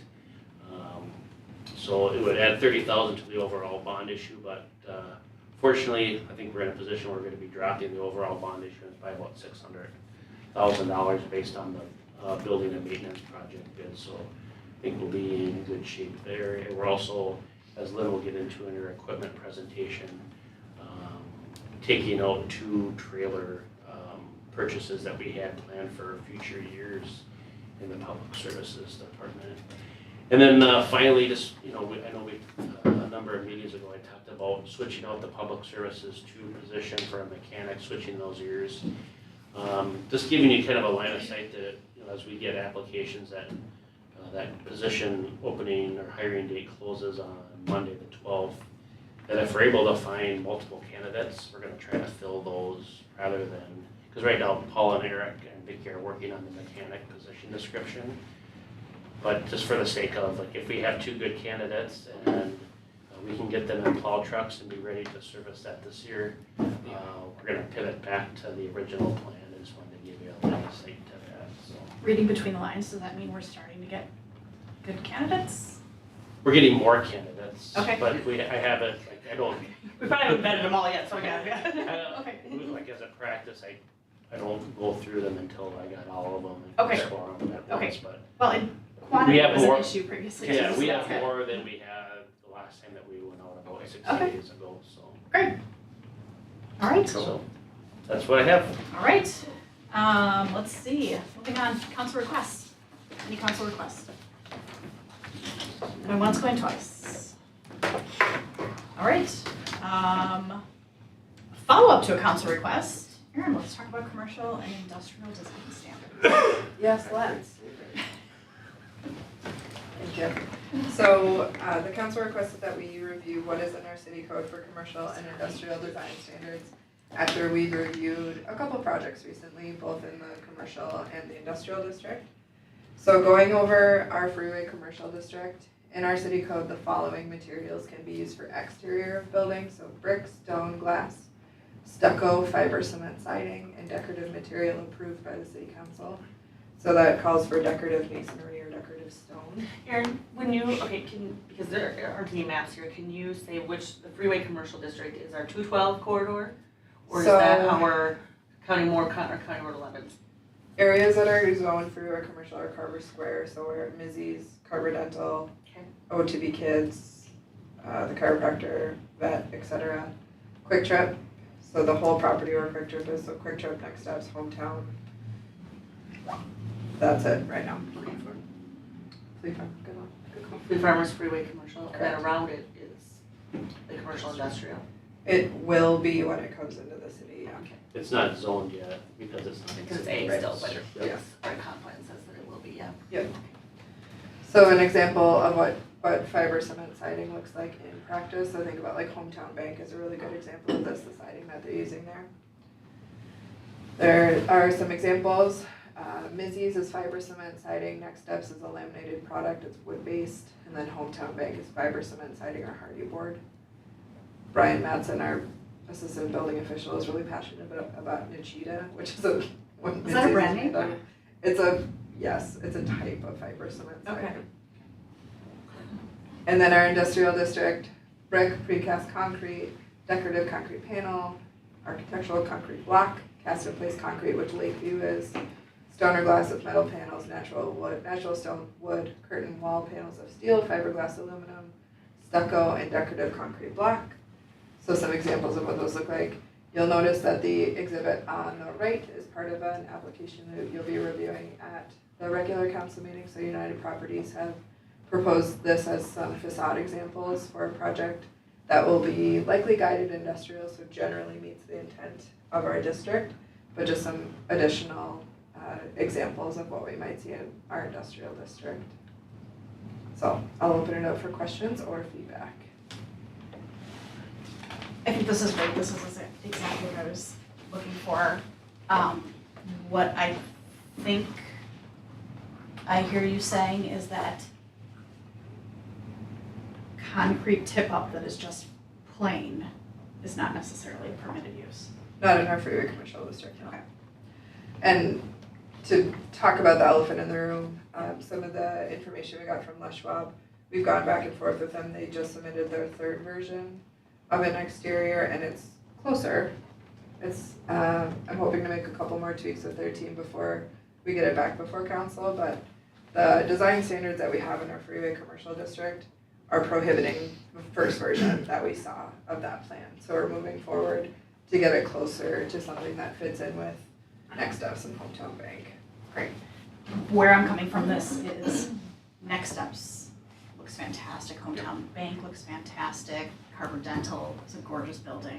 So it would add $30,000 to the overall bond issue, but fortunately, I think we're in a position where we're going to be dropping the overall bond issuance by about $600,000 based on the building and maintenance project bid. So I think we'll be in good shape there. And we're also, as Lynn will get into in her equipment presentation, taking out 2 trailer purchases that we had planned for future years in the public services department. And then finally, just, I know a number of meetings ago, I talked about switching out the public services 2 position for a mechanic, switching those years. Just giving you kind of a line of sight that, as we get applications that position opening or hiring date closes on Monday the 12th, that if we're able to find multiple candidates, we're going to try to fill those rather than, because right now Paul and Eric and Vicky are working on the mechanic position description. But just for the sake of, like, if we have 2 good candidates and we can get them in plow trucks and be ready to service that this year, we're going to pivot back to the original plan. I just wanted to give you a line of sight to that. So Reading between the lines, does that mean we're starting to get good candidates? we're getting more candidates, Okay. but I haven't, like, I don't. We probably haven't vetted them all yet, so yeah. Okay. Like, as a practice, I don't go through them until I got all of them and Okay. score them at Okay. once, but. Well, and quantity have was more- an issue previously too, Yeah, so we that's have good. more than we had the last time that we went out about 60 Okay. days ago, so. Great. All right. So, that's what I have. All right, let's see, moving on, council requests. Any council requests? Going once, going twice. All right, follow-up to a council request. Erin, let's talk about commercial and industrial design standards. Yes, let's. Thank you. So, the council requested that we review what is in our city code for commercial and industrial design standards after we reviewed a couple projects recently, both in the commercial and the industrial district. So going over our freeway commercial district, in our city code, the following materials can be used for exterior of buildings, so brick, stone, glass, stucco, fiber cement siding, and decorative material approved by the city council. So that calls for decorative masonry or decorative stone. Erin, because there aren't any maps here, can you say which, the freeway commercial district is our 212 corridor? Or is that So- how we're counting more, or counting Road 11? Areas that are zoned for our commercial are Carver Square, so we're at Mizzy's, Carver Dental, Okay. O2B Kids, the chiropractor, vet, etc. Quick Trip, so the whole property where Quick Trip is, so Quick Trip, Next Steps, Hometown. that's it right now. Flea farm, good one, good call. Flea Farmers Freeway Commercial, and then around it is the commercial industrial. It will be when it comes into the city, yeah. It's not zoned yet because it's not. Because it's A still, but Yep. it's, our comp plan says that it will be, yeah. So an example of what fiber cement siding looks like in practice, so think about like Hometown Bank is a really good example of this, the siding that they're using there. There are some examples. Mizzy's is fiber cement siding, Next Steps is a laminated product, it's wood-based, and then Hometown Bank is fiber cement siding or hardy board. Brian Madsen, our assistant building official, is really passionate about Tschudi, which is a. Is that a brand name? Yes, it's a type of fiber cement siding. Okay. And then our industrial district, brick, precast concrete, decorative concrete panel, architectural concrete block, cast in place concrete, which Lakeview is, stone or glass with metal panels, natural stone wood, curtain wall panels of steel, fiberglass aluminum, stucco, and decorative concrete block. So some examples of what those look like. You'll notice that the exhibit on the right is part of an application that you'll be reviewing at the regular council meeting. So United Properties have proposed this as some facade examples for a project that will be likely guided industrial, so generally meets the intent of our district, but just some additional examples of what we might see in our industrial district. So I'll open it up for questions or feedback. I think this is great, this is exactly what I was looking for. What I think I hear you saying is that concrete tip-up that is just plain is not necessarily a permitted use. Not in our freeway commercial district, no. And to talk about the elephant in the room, some of the information we got from Les Schwab, we've gone back and forth with them. They just submitted their third version of an exterior, and it's closer. It's I'm hoping to make a couple more tweaks with their team before we get it back before council, but the design standards that we have in our freeway commercial district are prohibiting the first version that we saw of that plan. So we're moving forward to get it closer to something that fits in with Next Steps and Hometown Bank. Great. Where I'm coming from this is Next Steps looks fantastic, Hometown Bank looks fantastic, Carver Dental is a gorgeous building.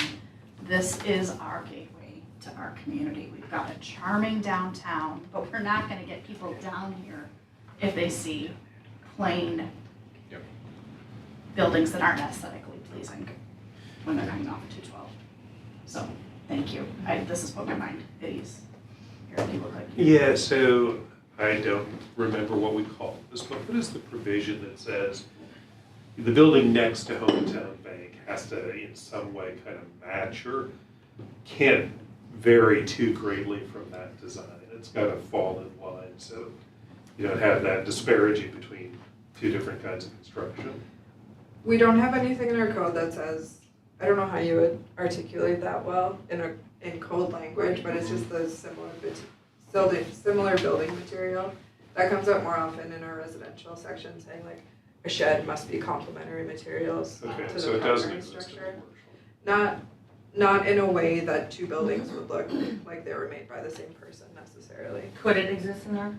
This is our gateway to our community. We've got a charming downtown, but we're not gonna get people down here if they see plain buildings that aren't aesthetically pleasing when they're coming off of 212. So, thank you. This is what my mind is. Here, they look like you. Yeah, so I don't remember what we call this, but what is the provision that says the building next to Hometown Bank has to in some way kind of match or can't vary too greatly from that design? It's got to fall in line so you don't have that disparity between two different kinds of construction. We don't have anything in our code that says, I don't know how you would articulate that well in code language, but it's just the similar building material. That comes up more often in our residential section, saying like a shed must be complementary materials Okay, to so the it doesn't primary exist in structure. commercial. Not in a way that two buildings would look like they were made by the same person necessarily. Could it exist in there?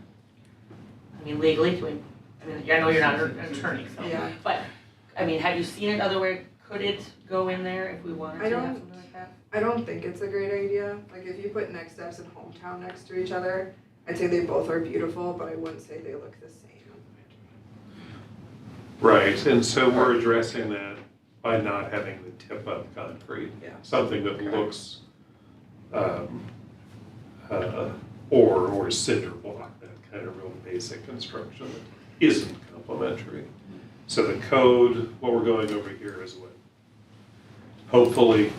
I mean, legally, can we, I mean, I know you're not an attorney, so, Yeah. but, I mean, have you seen it other way? Could it go in there if we wanted I to have don't- something like that? I don't think it's a great idea. Like if you put Next Steps and Hometown next to each other, I'd say they both are beautiful, but I wouldn't say they look the same. Right, and so we're addressing that by not having the tip-up concrete. Yeah. Something that looks, or cinder block, that kind of real basic construction that isn't complementary. So the code, what we're going over here is what hopefully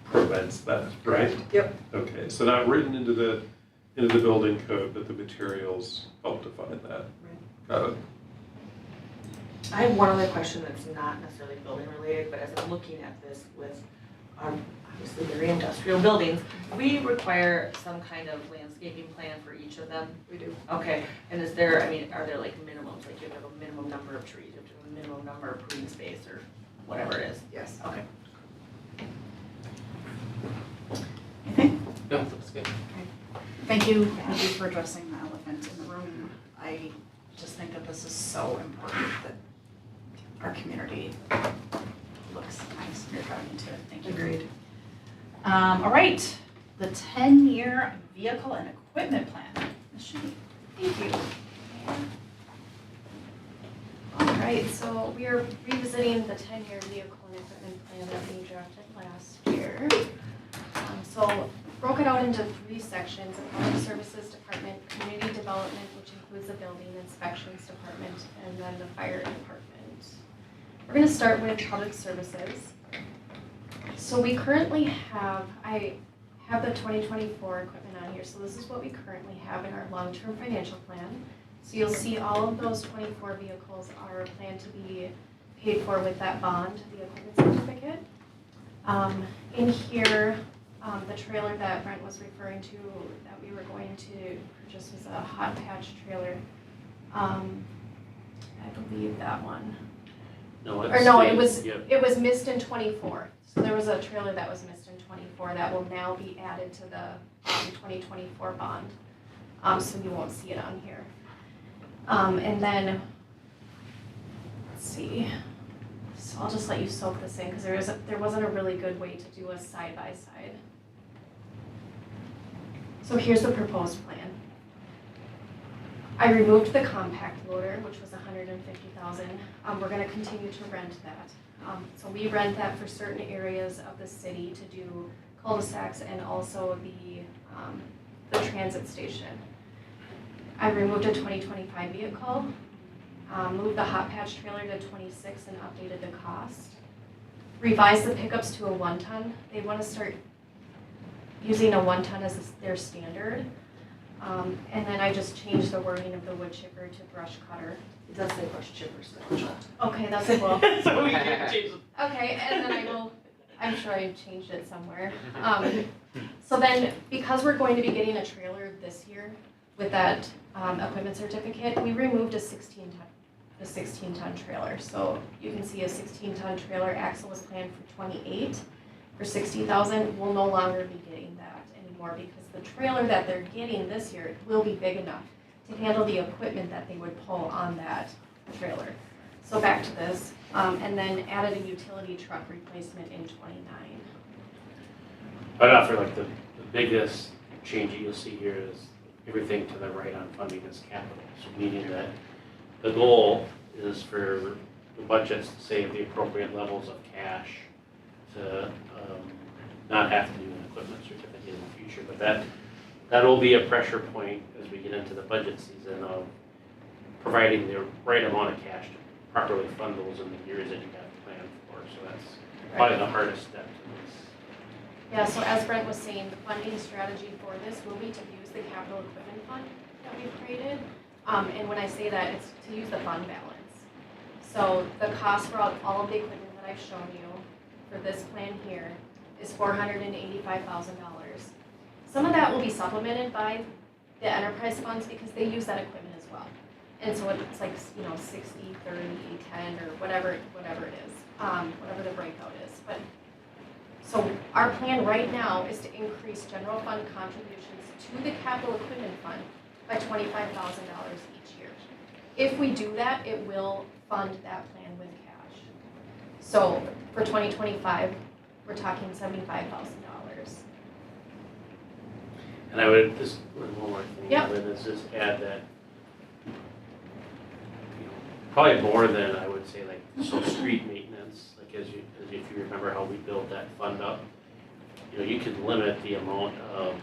prevents that, right? Yep. Okay, so not written into the building code, but the materials help define that. Got it. I have one other question that's not necessarily building related, but as I'm looking at this with obviously very industrial buildings, we require some kind of landscaping plan for each of them. We do. Okay, and is there, I mean, are there like minimums, like you have a minimum number of trees, you have to have a minimum number of green space or whatever it is? Yes. Okay. Anything? No, that's good. Thank you for addressing the elephant in the room. I just think that this is so important that our community looks nice when you're driving into it. Thank you. Agreed. All right, the 10-year vehicle and equipment plan. Ms. Tschudi. Thank you. All right, so we are revisiting the 10-year vehicle and equipment plan that we drafted last year. So broke it out into 3 sections: the Public Services Department, Community Development, which includes the Building Inspections Department, and then the Fire Department. We're gonna start with Public Services. So we currently have, I have the 2024 equipment on here, so this is what we currently have in our long-term financial plan. So you'll see all of those 24 vehicles are planned to be paid for with that bond, the equipment certificate. In here, the trailer that Brent was referring to that we were going to purchase was a hot patch trailer. I believe that one. No, Or no, it yep. was missed in 24. So there was a trailer that was missed in 24 that will now be added to the 2024 bond. So you won't see it on here. And then, let's see. So I'll just let you soak this in because there wasn't a really good way to do a side by side. So here's the proposed plan. I removed the compact loader, which was $150,000. We're going to continue to rent that. So we rent that for certain areas of the city to do cul-de-sacs and also the transit station. I removed a 2025 vehicle, moved the hot patch trailer to 26 and updated the cost. Revised the pickups to a 1-ton. They want to start using a 1-ton as their standard. And then I just changed the wording of the wood chipper to brush cutter. It does say brush chipper, so. Okay, that's cool. So we can change the Okay, and then I'm sure I changed it somewhere. So then, because we're going to be getting a trailer this year with that equipment certificate, we removed a 16-ton trailer. So you can see a 16-ton trailer axle was planned for 28 for $60,000. We'll no longer be getting that anymore because the trailer that they're getting this year will be big enough to handle the equipment that they would pull on that trailer. So back to this, and then added a utility truck replacement in 29. I'd offer like the biggest change that you'll see here is everything to the right on funding is capital. So meaning that the goal is for the budgets to save the appropriate levels of cash to not have to do an equipment certificate in the future. But that'll be a pressure point as we get into the budget season of providing the right amount of cash to properly fund those in the years that you have planned for. So that's probably the hardest step to this. Yeah, so as Brent was saying, the funding strategy for this will be to use the capital equipment fund that we've created. And when I say that, it's to use the fund balance. So the cost for all of the equipment that I've shown you for this plan here is $485,000. Some of that will be supplemented by the enterprise funds because they use that equipment as well. And so it's like, 60, 30, 10, or whatever it is, whatever the breakout is. But so our plan right now is to increase general fund contributions to the capital equipment fund by $25,000 each year. If we do that, it will fund that plan with cash. So for 2025, we're talking $75,000. And I would just, one more thing, Yep. Lynn, is just add that, probably more than I would say like, so street maintenance, like as if you remember how we built that fund up, you can limit the amount of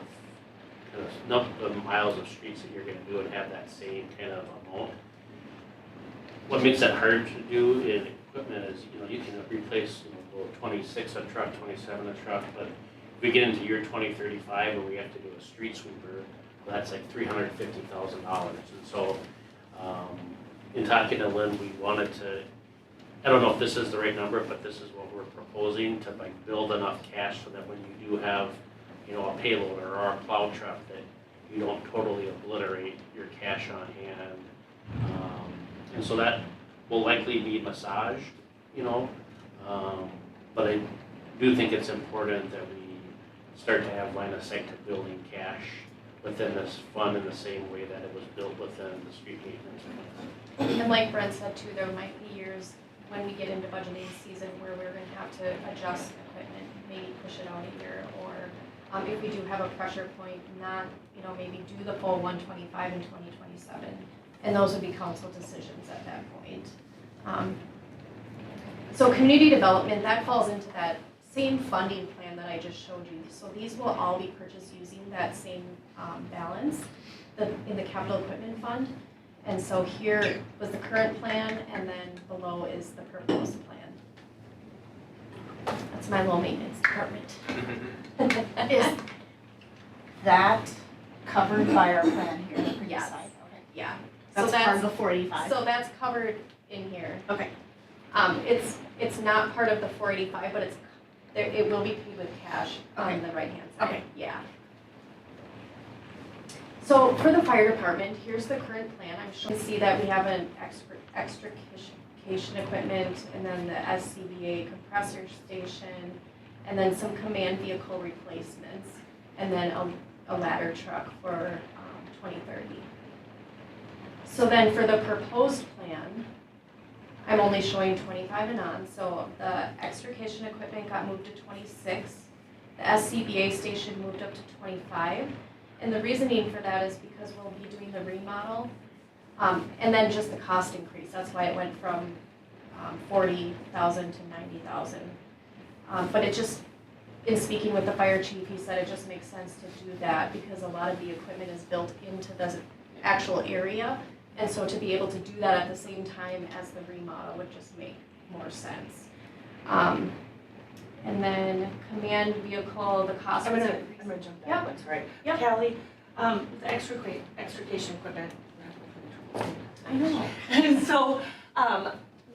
the miles of streets that you're gonna do and have that same kind of amount. What makes that hard to do in equipment is, you can replace, 26 a truck, 27 a truck, but if we get into year 2035 and we have to do a street sweeper, well, that's like $350,000. And so, in talking to Lynn, we wanted to, I don't know if this is the right number, but this is what we're proposing to build enough cash so that when you do have, a payloader or a plow truck, that you don't totally obliterate your cash on hand. And so that will likely be massaged, but I do think it's important that we start to have line of sight to building cash within this fund in the same way that it was built within the street maintenance fund. And like Brent said too, there might be years when we get into budgeting season where we're gonna have to adjust equipment, maybe push it out a year, or if we do have a pressure point, not, maybe do the full 125 in 2027. And those would be council decisions at that point. So community development, that falls into that same funding plan that I just showed you. So these will all be purchased using that same balance in the capital equipment fund. And so here was the current plan, and then below is the proposed plan. That's my low maintenance department. Is that covered by our plan here on the previous Yes. slide? Okay. Yeah. That's So part of the 485. So that's covered in here. Okay. It's not part of the 485, but it will be paid with cash Okay. on the right-hand side. Okay. Yeah. So for the fire department, here's the current plan. I'm sure you can see that we have an extrication equipment, and then the SCBA compressor station, and then some command vehicle replacements, and then a ladder truck for 2030. So then for the proposed plan, I'm only showing 25 and on, so the extrication equipment got moved to 26, the SCBA station moved up to 25, and the reasoning for that is because we'll be doing the remodel, and then just the cost increase, that's why it went from 40,000 to 90,000. But it just, in speaking with the fire chief, he said it just makes sense to do that because a lot of the equipment is built into the actual area. And so to be able to do that at the same time as the remodel would just make more sense. And then command vehicle, the cost I'm was gonna increased. jump Yep. back one, sorry. Yep. Callie, the extrication equipment. I know. And so,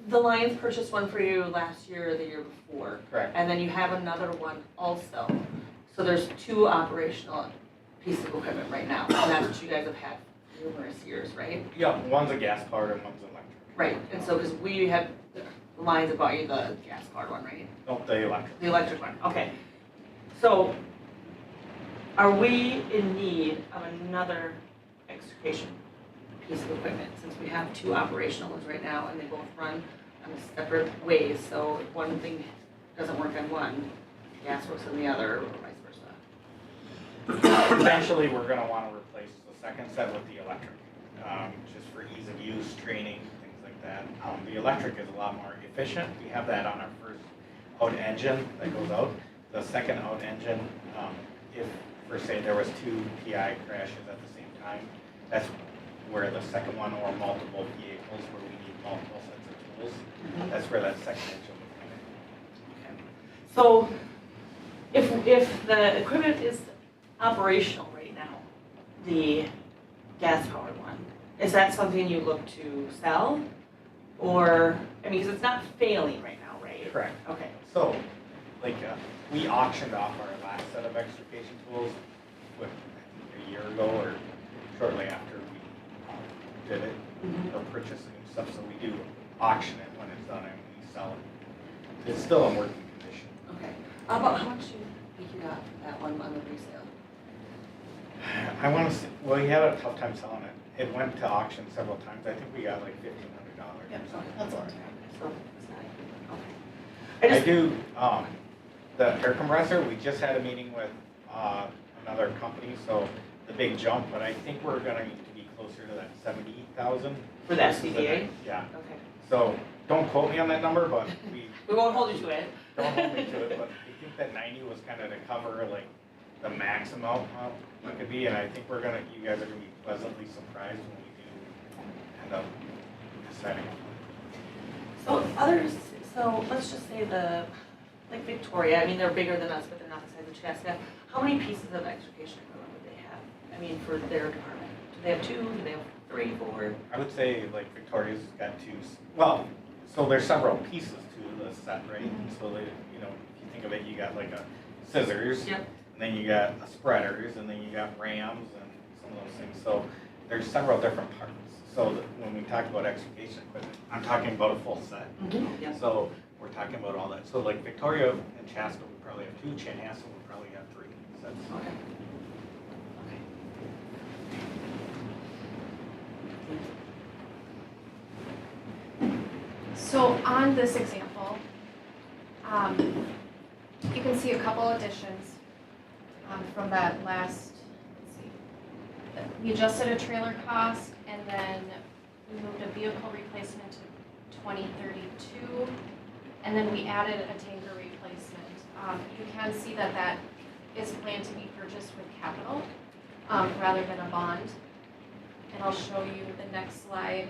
the Lions purchased one for you last year or the year before. Correct. And then you have another one also. So there's two operational pieces of equipment right now, and that's what you guys have had for numerous years, right? Yeah, one's a gas powered and one's electric. Right, and so, because we have, the Lions have bought you the gas powered one, right? No, the electric. The electric one, okay. So, are we in need of another extrication piece of equipment, since we have two operational ones right now, and they both run on separate ways, so if one thing doesn't work on one, gas works on the other, or vice versa? Eventually, we're gonna wanna replace the second set with the electric, just for ease of use, training, things like that. The electric is a lot more efficient. We have that on our first out engine that goes out. The second out engine, if, for say, there was two PI crashes at the same time, that's where the second one, or multiple vehicles where we need multiple sets of tools, that's where that second engine would come in. So, if the equipment is operational right now, the gas-powered one, is that something you look to sell? Or, I mean, because it's not failing right now, right? Correct. Okay. So, like, we auctioned off our last set of extrication tools, what, a year ago or shortly after we did it, or purchased new stuff, so we do auction it when it's done and we sell it. It's still in working condition. Okay. About how much do you think you got for that one on the resale? I want to say, well, he had a tough time selling it. It went to auction several times. I think we got like $1,500 Yep, or something. that's a lot. So, it's not, okay. I do, the air compressor, we just had a meeting with, another company, so the big jump, but I think we're gonna need to be closer to that 70,000. For the SCBA? Yeah, Okay. so don't quote me on that number, but We won't hold you to it. don't hold me to it, but I think that 90 was kind of to cover like the maximum it could be, and I think you guys are gonna be pleasantly surprised when we do end up deciding. So others, so let's just say like Victoria, I mean, they're bigger than us, but they're not the size of Chaska. How many pieces of extrication equipment would they have? I mean, for their department? Do they have two? Do they have three, four? I would say like Victoria's got two, well, so there's several pieces to the set, right? So they, if you think of it, you got like a scissors. Yep. And then you got spreaders, and then you got rams and some of those things. So there's several different parts. So when we talk about extrication equipment, I'm talking about a full set. Yep. So we're talking about all that. So like Victoria and Chaska would probably have two, Chanhassen would probably have three sets. Okay. So on this example, you can see a couple additions from that last, let's see. We adjusted a trailer cost and then we moved a vehicle replacement to 2032. And then we added a tanker replacement. You can see that that is planned to be purchased with capital rather than a bond. And I'll show you the next slide.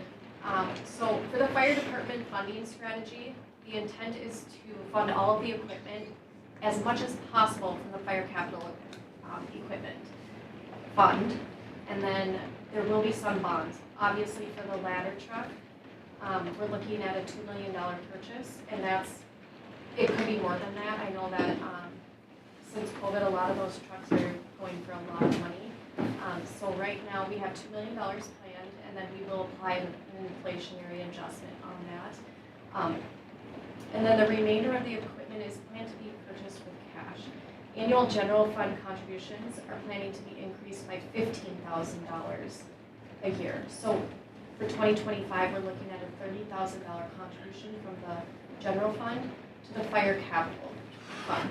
So for the fire department funding strategy, the intent is to fund all of the equipment as much as possible from the fire capital equipment fund. And then there will be some bonds. Obviously for the ladder truck, we're looking at a $2 million purchase, and it could be more than that. I know that since COVID, a lot of those trucks are going for a lot of money. So right now we have $2 million planned, and then we will apply an inflationary adjustment on that. And then the remainder of the equipment is planned to be purchased with cash. Annual general fund contributions are planning to be increased by $15,000 a year. So for 2025, we're looking at a $30,000 contribution from the general fund to the fire capital fund.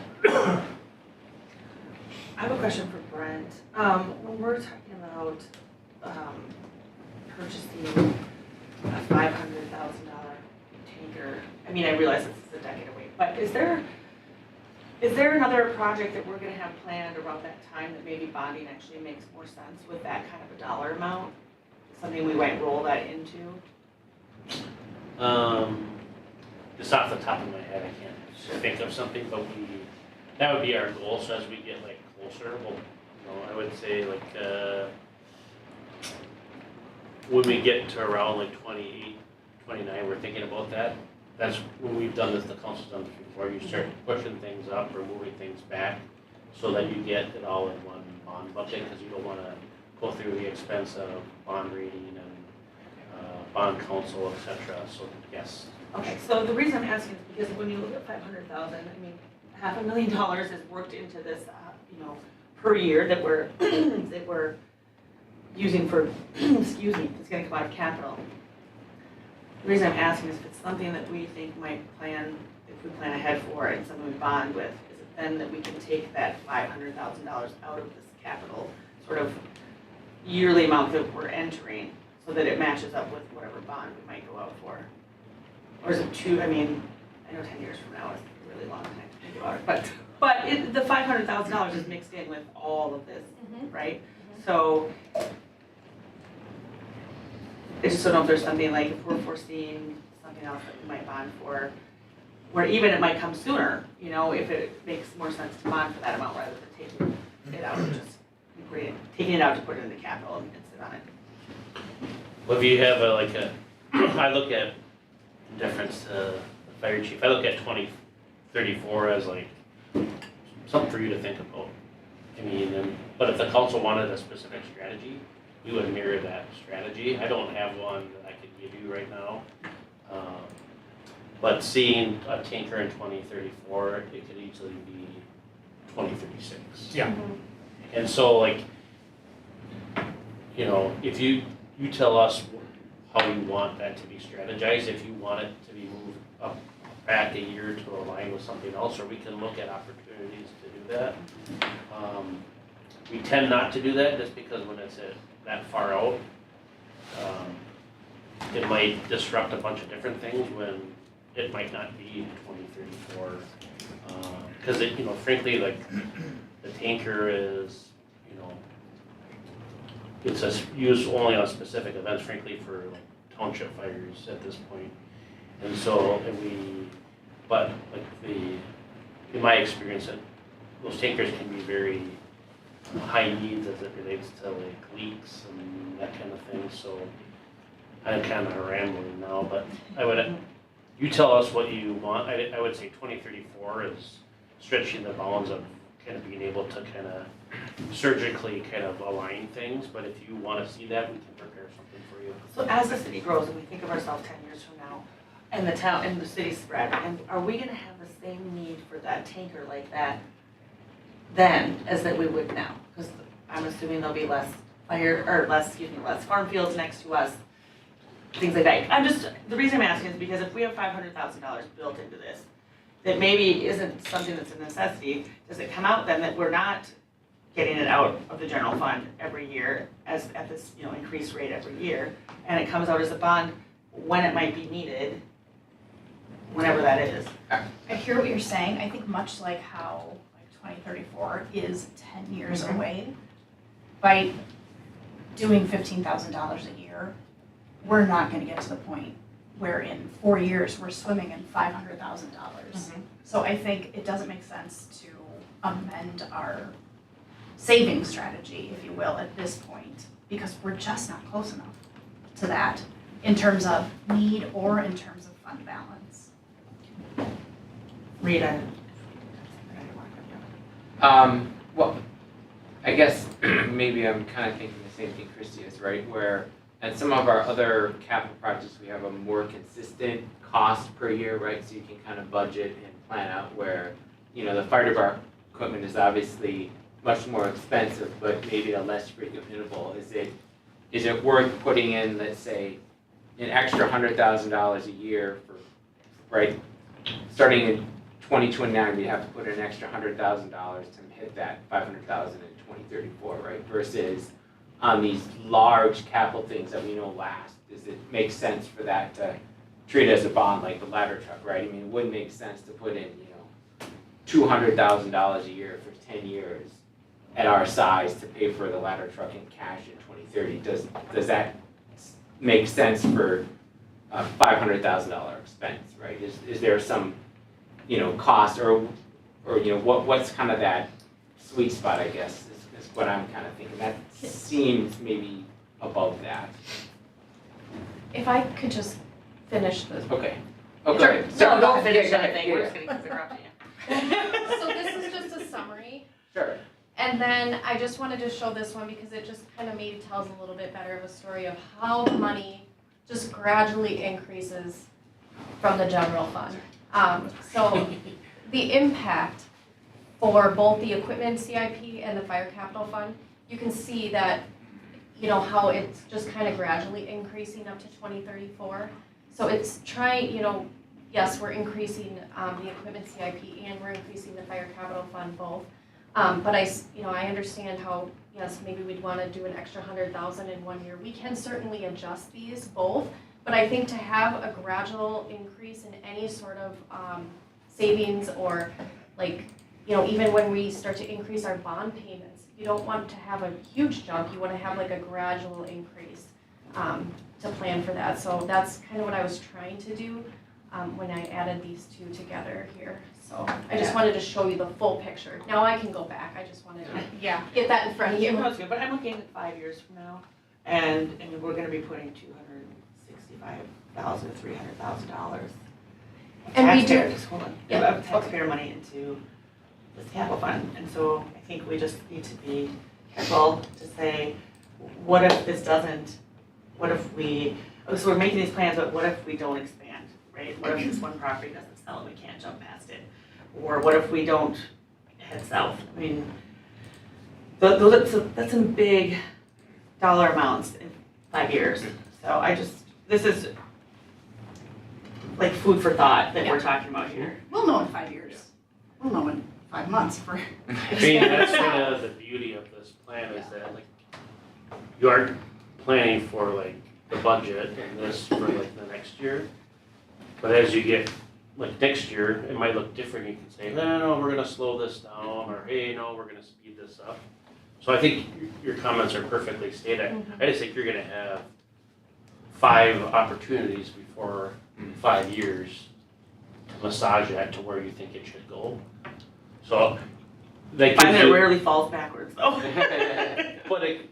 I have a question for Brent. When we're talking about purchasing a $500,000 tanker, I mean, I realize this is a decade away, but is there another project that we're gonna have planned around that time that maybe bonding actually makes more sense with that kind of a dollar amount? Something we might roll that into? Just off the top of my head, I can't think of something, but that would be our goal. So as we get like closer, I would say like when we get to around like 28, 29, we're thinking about that. That's when we've done this, the council's done this before, you start pushing things up or moving things back so that you get it all in one bond bucket, because you don't want to go through the expense of bond rating and bond counsel, et cetera. So yes. Okay, so the reason I'm asking is because when you look at 500,000, I mean, $500,000 is worked into this, per year that we're that we're using for, excuse me, it's going to come out of capital. The reason I'm asking is if it's something that we think if we plan ahead for it and something we bond with, is it then that we can take that $500,000 out of this capital sort of yearly amount that we're entering so that it matches up with whatever bond we might go out for? Or is it I mean, I know 10 years from now is a really long time to think about it, but the $500,000 is mixed in with all of this, right? So I just don't know if there's something like, if we're foreseeing something else that we might bond for, where even it might come sooner, if it makes more sense to bond for that amount rather than taking it out and just taking it out to put it into capital and sit on it. Well, if you have I look at difference to the fire chief. I look at 2034 as like something for you to think about. I mean, but if the council wanted a specific strategy, we would mirror that strategy. I don't have one that I could give you right now. But seeing a tanker in 2034, it could easily be 2036. Yeah. And so if you tell us how you want that to be strategized, if you want it to be moved up back a year to align with something else, or we can look at opportunities to do that. We tend not to do that just because when it's that far out, it might disrupt a bunch of different things when it might not be 2034. Because frankly, like the tanker is, it's used only on specific events, frankly, for township fires at this point. And so, in my experience, those tankers can be very high needs as it relates to like leaks and that kind of thing. So I'm kind of rambling now, but you tell us what you want. I would say 2034 is stretching the bounds of kind of being able to kind of surgically kind of align things, but if you want to see that, we can prepare something for you. So as the city grows and we think of ourselves 10 years from now, and the town and the city spread, and are we going to have the same need for that tanker like that then as that we would now? Because I'm assuming there'll be less farm fields next to us things like that. The reason I'm asking is because if we have $500,000 built into this, that maybe isn't something that's a necessity, does it come out then that we're not getting it out of the general fund every year as, at this, increased rate every year, and it comes out as a bond when it might be needed, whenever that is? I hear what you're saying. I think much like how 2034 is 10 years away, by doing $15,000 a year, we're not gonna get to the point where in 4 years, we're swimming in $500,000. So I think it doesn't make sense to amend our saving strategy, if you will, at this point, because we're just not close enough to that in terms of need or in terms of fund balance. Rita? Well, I guess maybe I'm kind of thinking the same thing Christy is, right? Where at some of our other capital projects, we have a more consistent cost per year, right? So you can kind of budget and plan out where, the fire department equipment is obviously much more expensive, but maybe at a less frequent interval. Is it worth putting in, let's say, an extra $100,000 a year for, right? Starting in 2029, we have to put in an extra $100,000 to hit that 500,000 in 2034, right? Versus on these large capital things that we know last, does it make sense for that to treat it as a bond like the ladder truck, right? I mean, it wouldn't make sense to put in, $200,000 a year for 10 years at our size to pay for the ladder truck in cash in 2030. Does that make sense for a $500,000 expense, right? Is there some, cost or what's kind of that sweet spot, I guess, is what I'm kind of thinking. That seems maybe above that. If I could just finish the. Okay. Sure. So Don't finish yeah, anything, yeah. we're just gonna keep it up to you. So this is just a summary. Sure. And then I just wanted to show this one because it just kind of maybe tells a little bit better of a story of how the money just gradually increases from the general fund. So the impact for both the equipment CIP and the fire capital fund, you can see that, how it's just kind of gradually increasing up to 2034. So it's trying, yes, we're increasing the equipment CIP and we're increasing the fire capital fund both. But I understand how, yes, maybe we'd want to do an extra 100,000 in 1 year. We can certainly adjust these both, but I think to have a gradual increase in any sort of savings or even when we start to increase our bond payments, you don't want to have a huge jump. You want to have a gradual increase to plan for that. So that's kind of what I was trying to do when I added these two together here. So I just wanted to show you the full picture. Now I can go back. I just wanted to get that in front of you. That's good, but I'm looking at 5 years from now, and we're gonna be putting $265,000 to $300,000 And we do- hold on, Yeah, of taxpayer money into this capital fund, and so I think we just need to be careful to say, what if this doesn't, so we're making these plans, but what if we don't expand, right? What if this one property doesn't sell and we can't jump past it? Or what if we don't head south? I mean, that's some big dollar amounts in 5 years. So this is like food for thought that we're talking about here. We'll know in 5 years. We'll know in 5 months for. I mean, that's kind of the beauty of this plan is that you are planning for the budget and this for the next year. But as you get next year, it might look different. You can say, no, we're gonna slow this down, or hey, no, we're gonna speed this up. So I think your comments are perfectly stated. I just think you're gonna have 5 opportunities before 5 years to massage that to where you think it should go. So that Find gives that it you, rarely falls backwards though. but it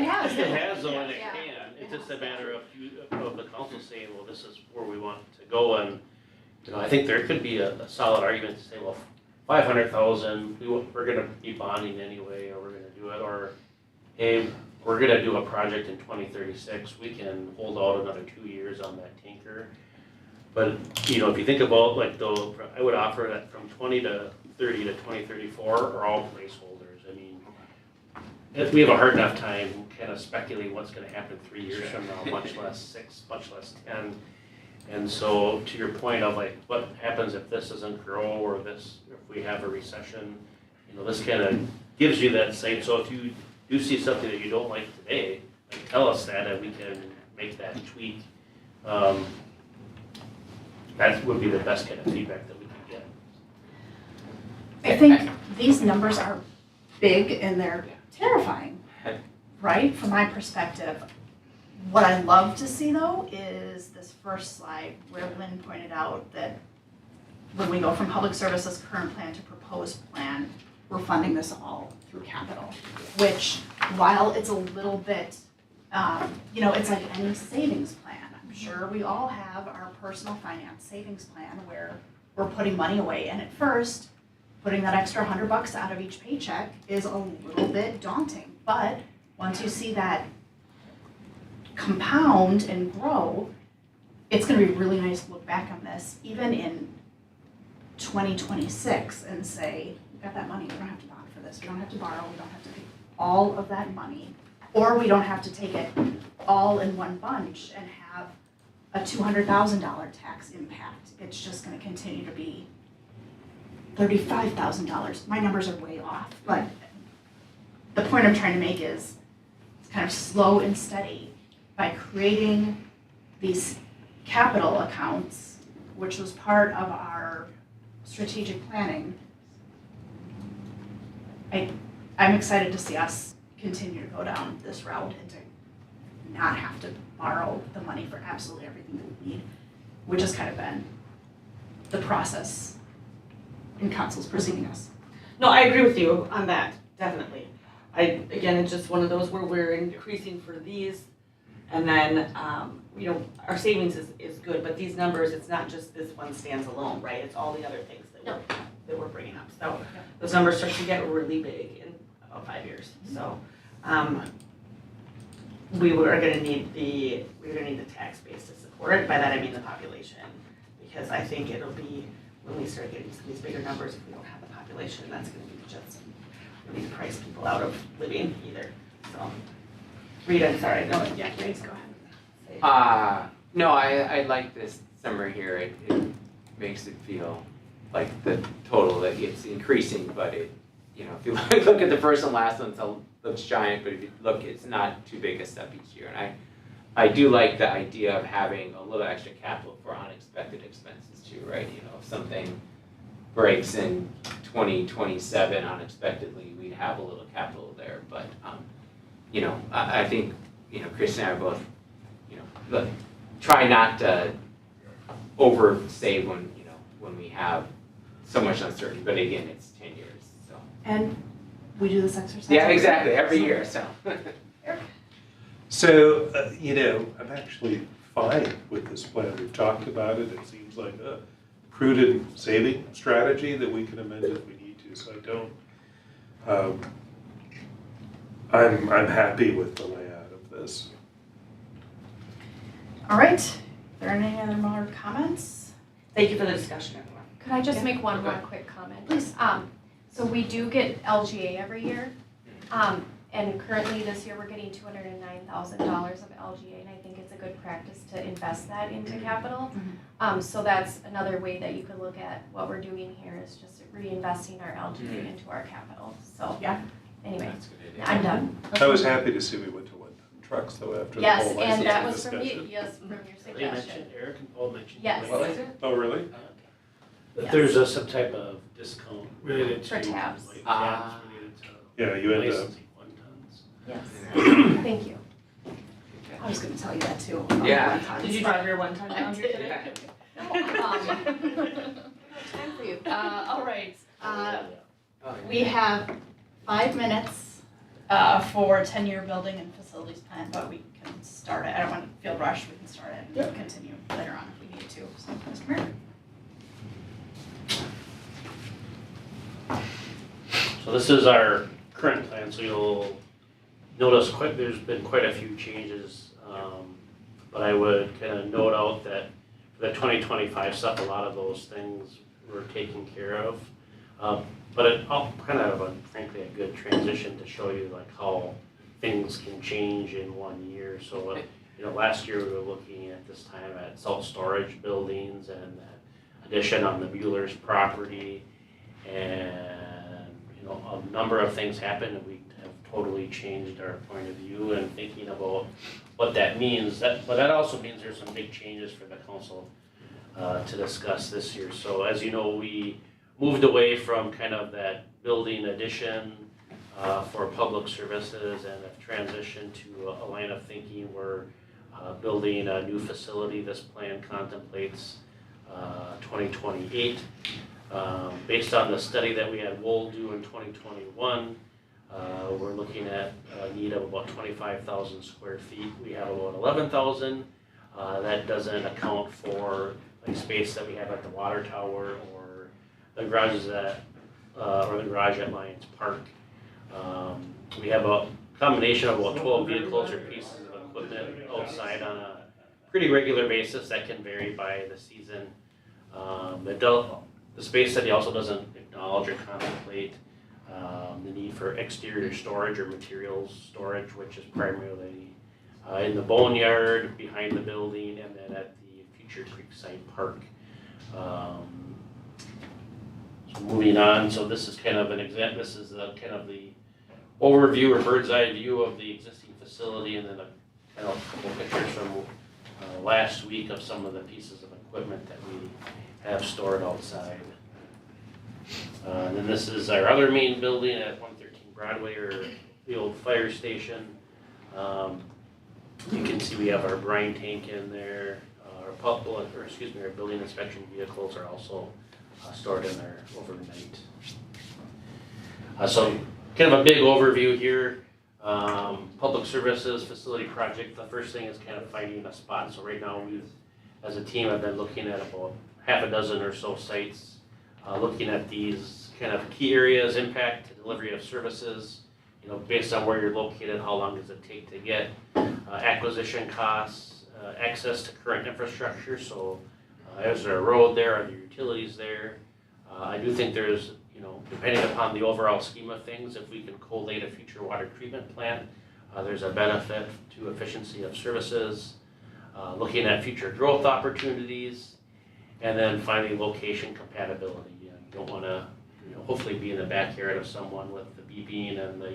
has. It has though, and it Yeah. can. It's just a matter of the council saying, well, this is where we want to go, and I think there could be a solid argument to say, well, 500,000, we're gonna be bonding anyway, or we're gonna do it, or hey, we're gonna do a project in 2036, we can hold out another 2 years on that tanker. But if you think about I would offer that from 2030 to 2034 are all placeholders. I mean, we have a hard enough time kind of speculate what's gonna happen 3 years from now, much less 6, much less 10. And so to your point of like, what happens if this doesn't grow or this, if we have a recession, this kind of gives you that sight. So if you do see something that you don't like today, like tell us that and we can make that tweak. That would be the best kind of feedback that we could get. I think these numbers are big and they're terrifying, right? From my perspective. What I love to see though is this first slide where Lynn pointed out that when we go from public services current plan to proposed plan, we're funding this all through capital, which while it's a little bit, it's like any savings plan. I'm sure we all have our personal finance savings plan where we're putting money away. And at first, putting that extra $100 out of each paycheck is a little bit daunting. But once you see that compound and grow, it's gonna be really nice to look back on this, even in 2026 and say, we got that money, we don't have to bond for this, we don't have to borrow, we don't have to pay all of that money, or we don't have to take it all in one bunch and have a $200,000 tax impact. It's just gonna continue to be $35,000. My numbers are way off, but the point I'm trying to make is it's kind of slow and steady by creating these capital accounts, which was part of our strategic planning. I'm excited to see us continue to go down this route and to not have to borrow the money for absolutely everything that we need, which has kind of been the process in council's preceding us. No, I agree with you on that, definitely. Again, it's just one of those where we're increasing for these, and then, our savings is good, but these numbers, it's not just this one stands alone, right? It's all the other things that we're bringing up. So those numbers start to get really big in about 5 years. So, we're gonna need the tax base to support it. By that I mean the population, because I think it'll be, when we start getting some of these bigger numbers, if we don't have the population, that's gonna be just really price people out of living either. So, Rita, sorry, no, yeah, please go ahead. No, I like this summary here. It makes it feel like the total that it's increasing, but if you look at the first and last one, it looks giant, but if you look, it's not too big a step each year. And I do like the idea of having a little extra capital for unexpected expenses too, right? If something breaks in 2027 unexpectedly, we'd have a little capital there. But I think Chris and I are both try not to over save when we have so much uncertainty. But again, it's 10 years. So. And we do this exercise. Yeah, exactly. Every year. So. So, I'm actually fine with this plan. We've talked about it. It seems like a prudent saving strategy that we can amend if we need to. So I don't. I'm happy with the layout of this. All right, are there any other more comments? Thank you for the discussion, everyone. Could I just make one more quick comment? Please. So we do get LGA every year. And currently this year we're getting $209,000 of LGA, and I think it's a good practice to invest that into capital. So that's another way that you could look at what we're doing here is just reinvesting our LGA into our capital. So anyway, That's a good idea. I'm done. I was happy to see we went to one-ton trucks though after the Yes, whole and that was licensing from you, discussion. yes, from your They suggestion. mentioned, Eric and Paul mentioned. Yes. What was it? Oh, really? That Yes. there's some type of discount related to. For tabs. Like Ah. tabs related to. Yeah, you end up. Licensing one-tons. Yes. Thank you. I was gonna tell you that too. Yeah. Did you drive your one time down here today? Time for you. All right, Oh, we have 5 minutes for 10-year building and facilities plan, but we can start it. I don't want to feel rushed. We can start it and continue later on if we need to. So, Mr. Mayor. So this is our current plan, so you'll notice there's been quite a few changes. But I would kind of note out that for the 2025 stuff, a lot of those things were taken care of. But it all kind of frankly a good transition to show you like how things can change in 1 year. So, last year we were looking at this time at self-storage buildings and that addition on the Mueller's property. And, a number of things happened and we have totally changed our point of view and thinking about what that means. But that also means there's some big changes for the council to discuss this year. So as you know, we moved away from kind of that building addition for public services and have transitioned to a line of thinking where building a new facility. This plan contemplates 2028. Based on the study that we had Wool do in 2021, we're looking at a need of about 25,000 square feet. We have about 11,000. That doesn't account for like space that we have at the water tower or the garages or the garage at Lions Park. We have a combination of about 12 vehicles or pieces of equipment outside on a pretty regular basis that can vary by the season. The space study also doesn't acknowledge or contemplate the need for exterior storage or materials storage, which is primarily in the boneyard, behind the building, and then at the future Creekside Park. So moving on, so this is kind of an example. This is kind of the overview or bird's eye view of the existing facility, and then a kind of couple pictures from last week of some of the pieces of equipment that we have stored outside. And then this is our other main building at 113 Broadway, or the old fire station. You can see we have our brine tank in there. Our building inspection vehicles are also stored in there overnight. So kind of a big overview here. Public services facility project. The first thing is kind of finding a spot. So right now we've, as a team, have been looking at about half a dozen or so sites, looking at these kind of key areas, impact to delivery of services, based on where you're located, how long does it take to get, acquisition costs, access to current infrastructure. So is there a road there, are there utilities there? I do think there's, depending upon the overall scheme of things, if we can collate a future water treatment plant, there's a benefit to efficiency of services, looking at future growth opportunities, and then finally location compatibility. You don't want to, hopefully be in the backyard of someone with the beeping and the,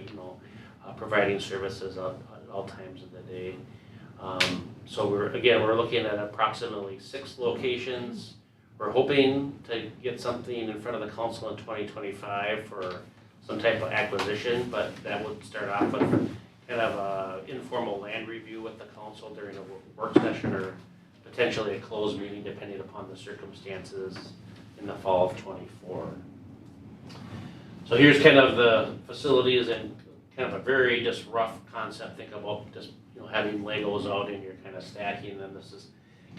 providing services at all times of the day. So we're looking at approximately 6 locations. We're hoping to get something in front of the council in 2025 for some type of acquisition, but that would start off with kind of an informal land review with the council during a work session or potentially a closed meeting depending upon the circumstances in the fall of 24. So here's kind of the facilities and kind of a very just rough concept. Think about just having Legos out and you're kind of stacking them. This is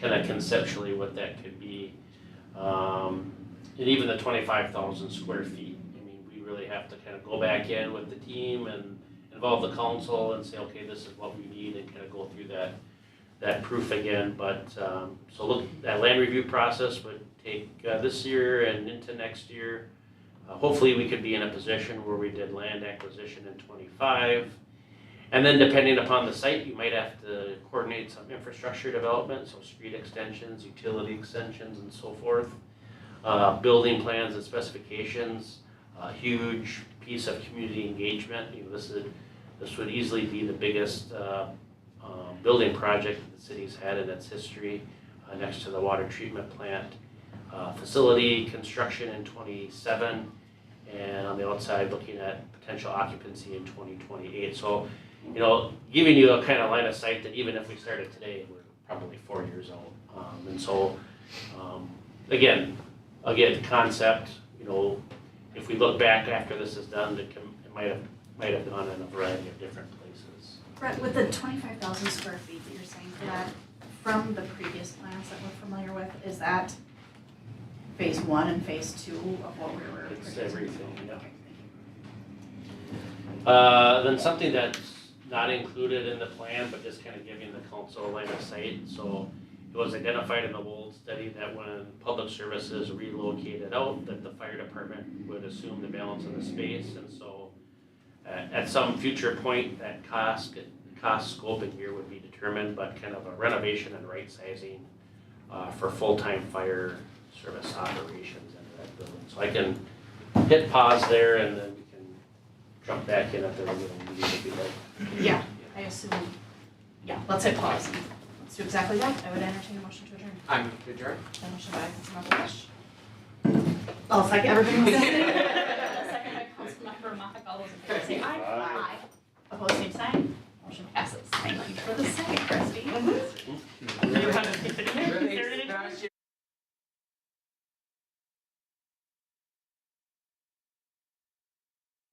kind of conceptually what that could be. And even the 25,000 square feet. I mean, we really have to kind of go back in with the team and involve the council and say, okay, this is what we need, and kind of go through that proof again. But so look, that land review process would take this year and into next year. Hopefully we could be in a position where we did land acquisition in 25. And then depending upon the site, you might have to coordinate some infrastructure development, so street extensions, utility extensions, and so forth. Building plans and specifications, a huge piece of community engagement. This would easily be the biggest building project that the city's had in its history, next to the water treatment plant. Facility construction in 27, and on the outside looking at potential occupancy in 2028. So, giving you a kind of line of sight that even if we started today, we're probably 4 years out. And so, again, concept, if we look back after this is done, it might have gone in a variety of different places. Brent, with the 25,000 square feet that you're saying for that, from the previous plans that we're familiar with, is that phase 1 and phase 2 of what we were? It's everything, yeah. Then something that's not included in the plan, but just kind of giving the council a line of sight. So it was identified in the Wold study that when public services relocated out, that the fire department would assume the balance of the space. And so at some future point, that cost, scope, and year would be determined, but kind of a renovation and right sizing for full-time fire service operations into that building. So I can hit pause there and then we can jump back in if there's a little need to be like. Yeah, I assume, yeah, let's hit pause. Let's do exactly that. I would entertain a motion to adjourn. I'm adjourned. A motion by Councilmember Rush. I'll second. Everybody was second by Councilmember Mock. All those in favor say aye. Aye. Opposed, same sign. Motion passes. Thank you for the second, Christie. You have a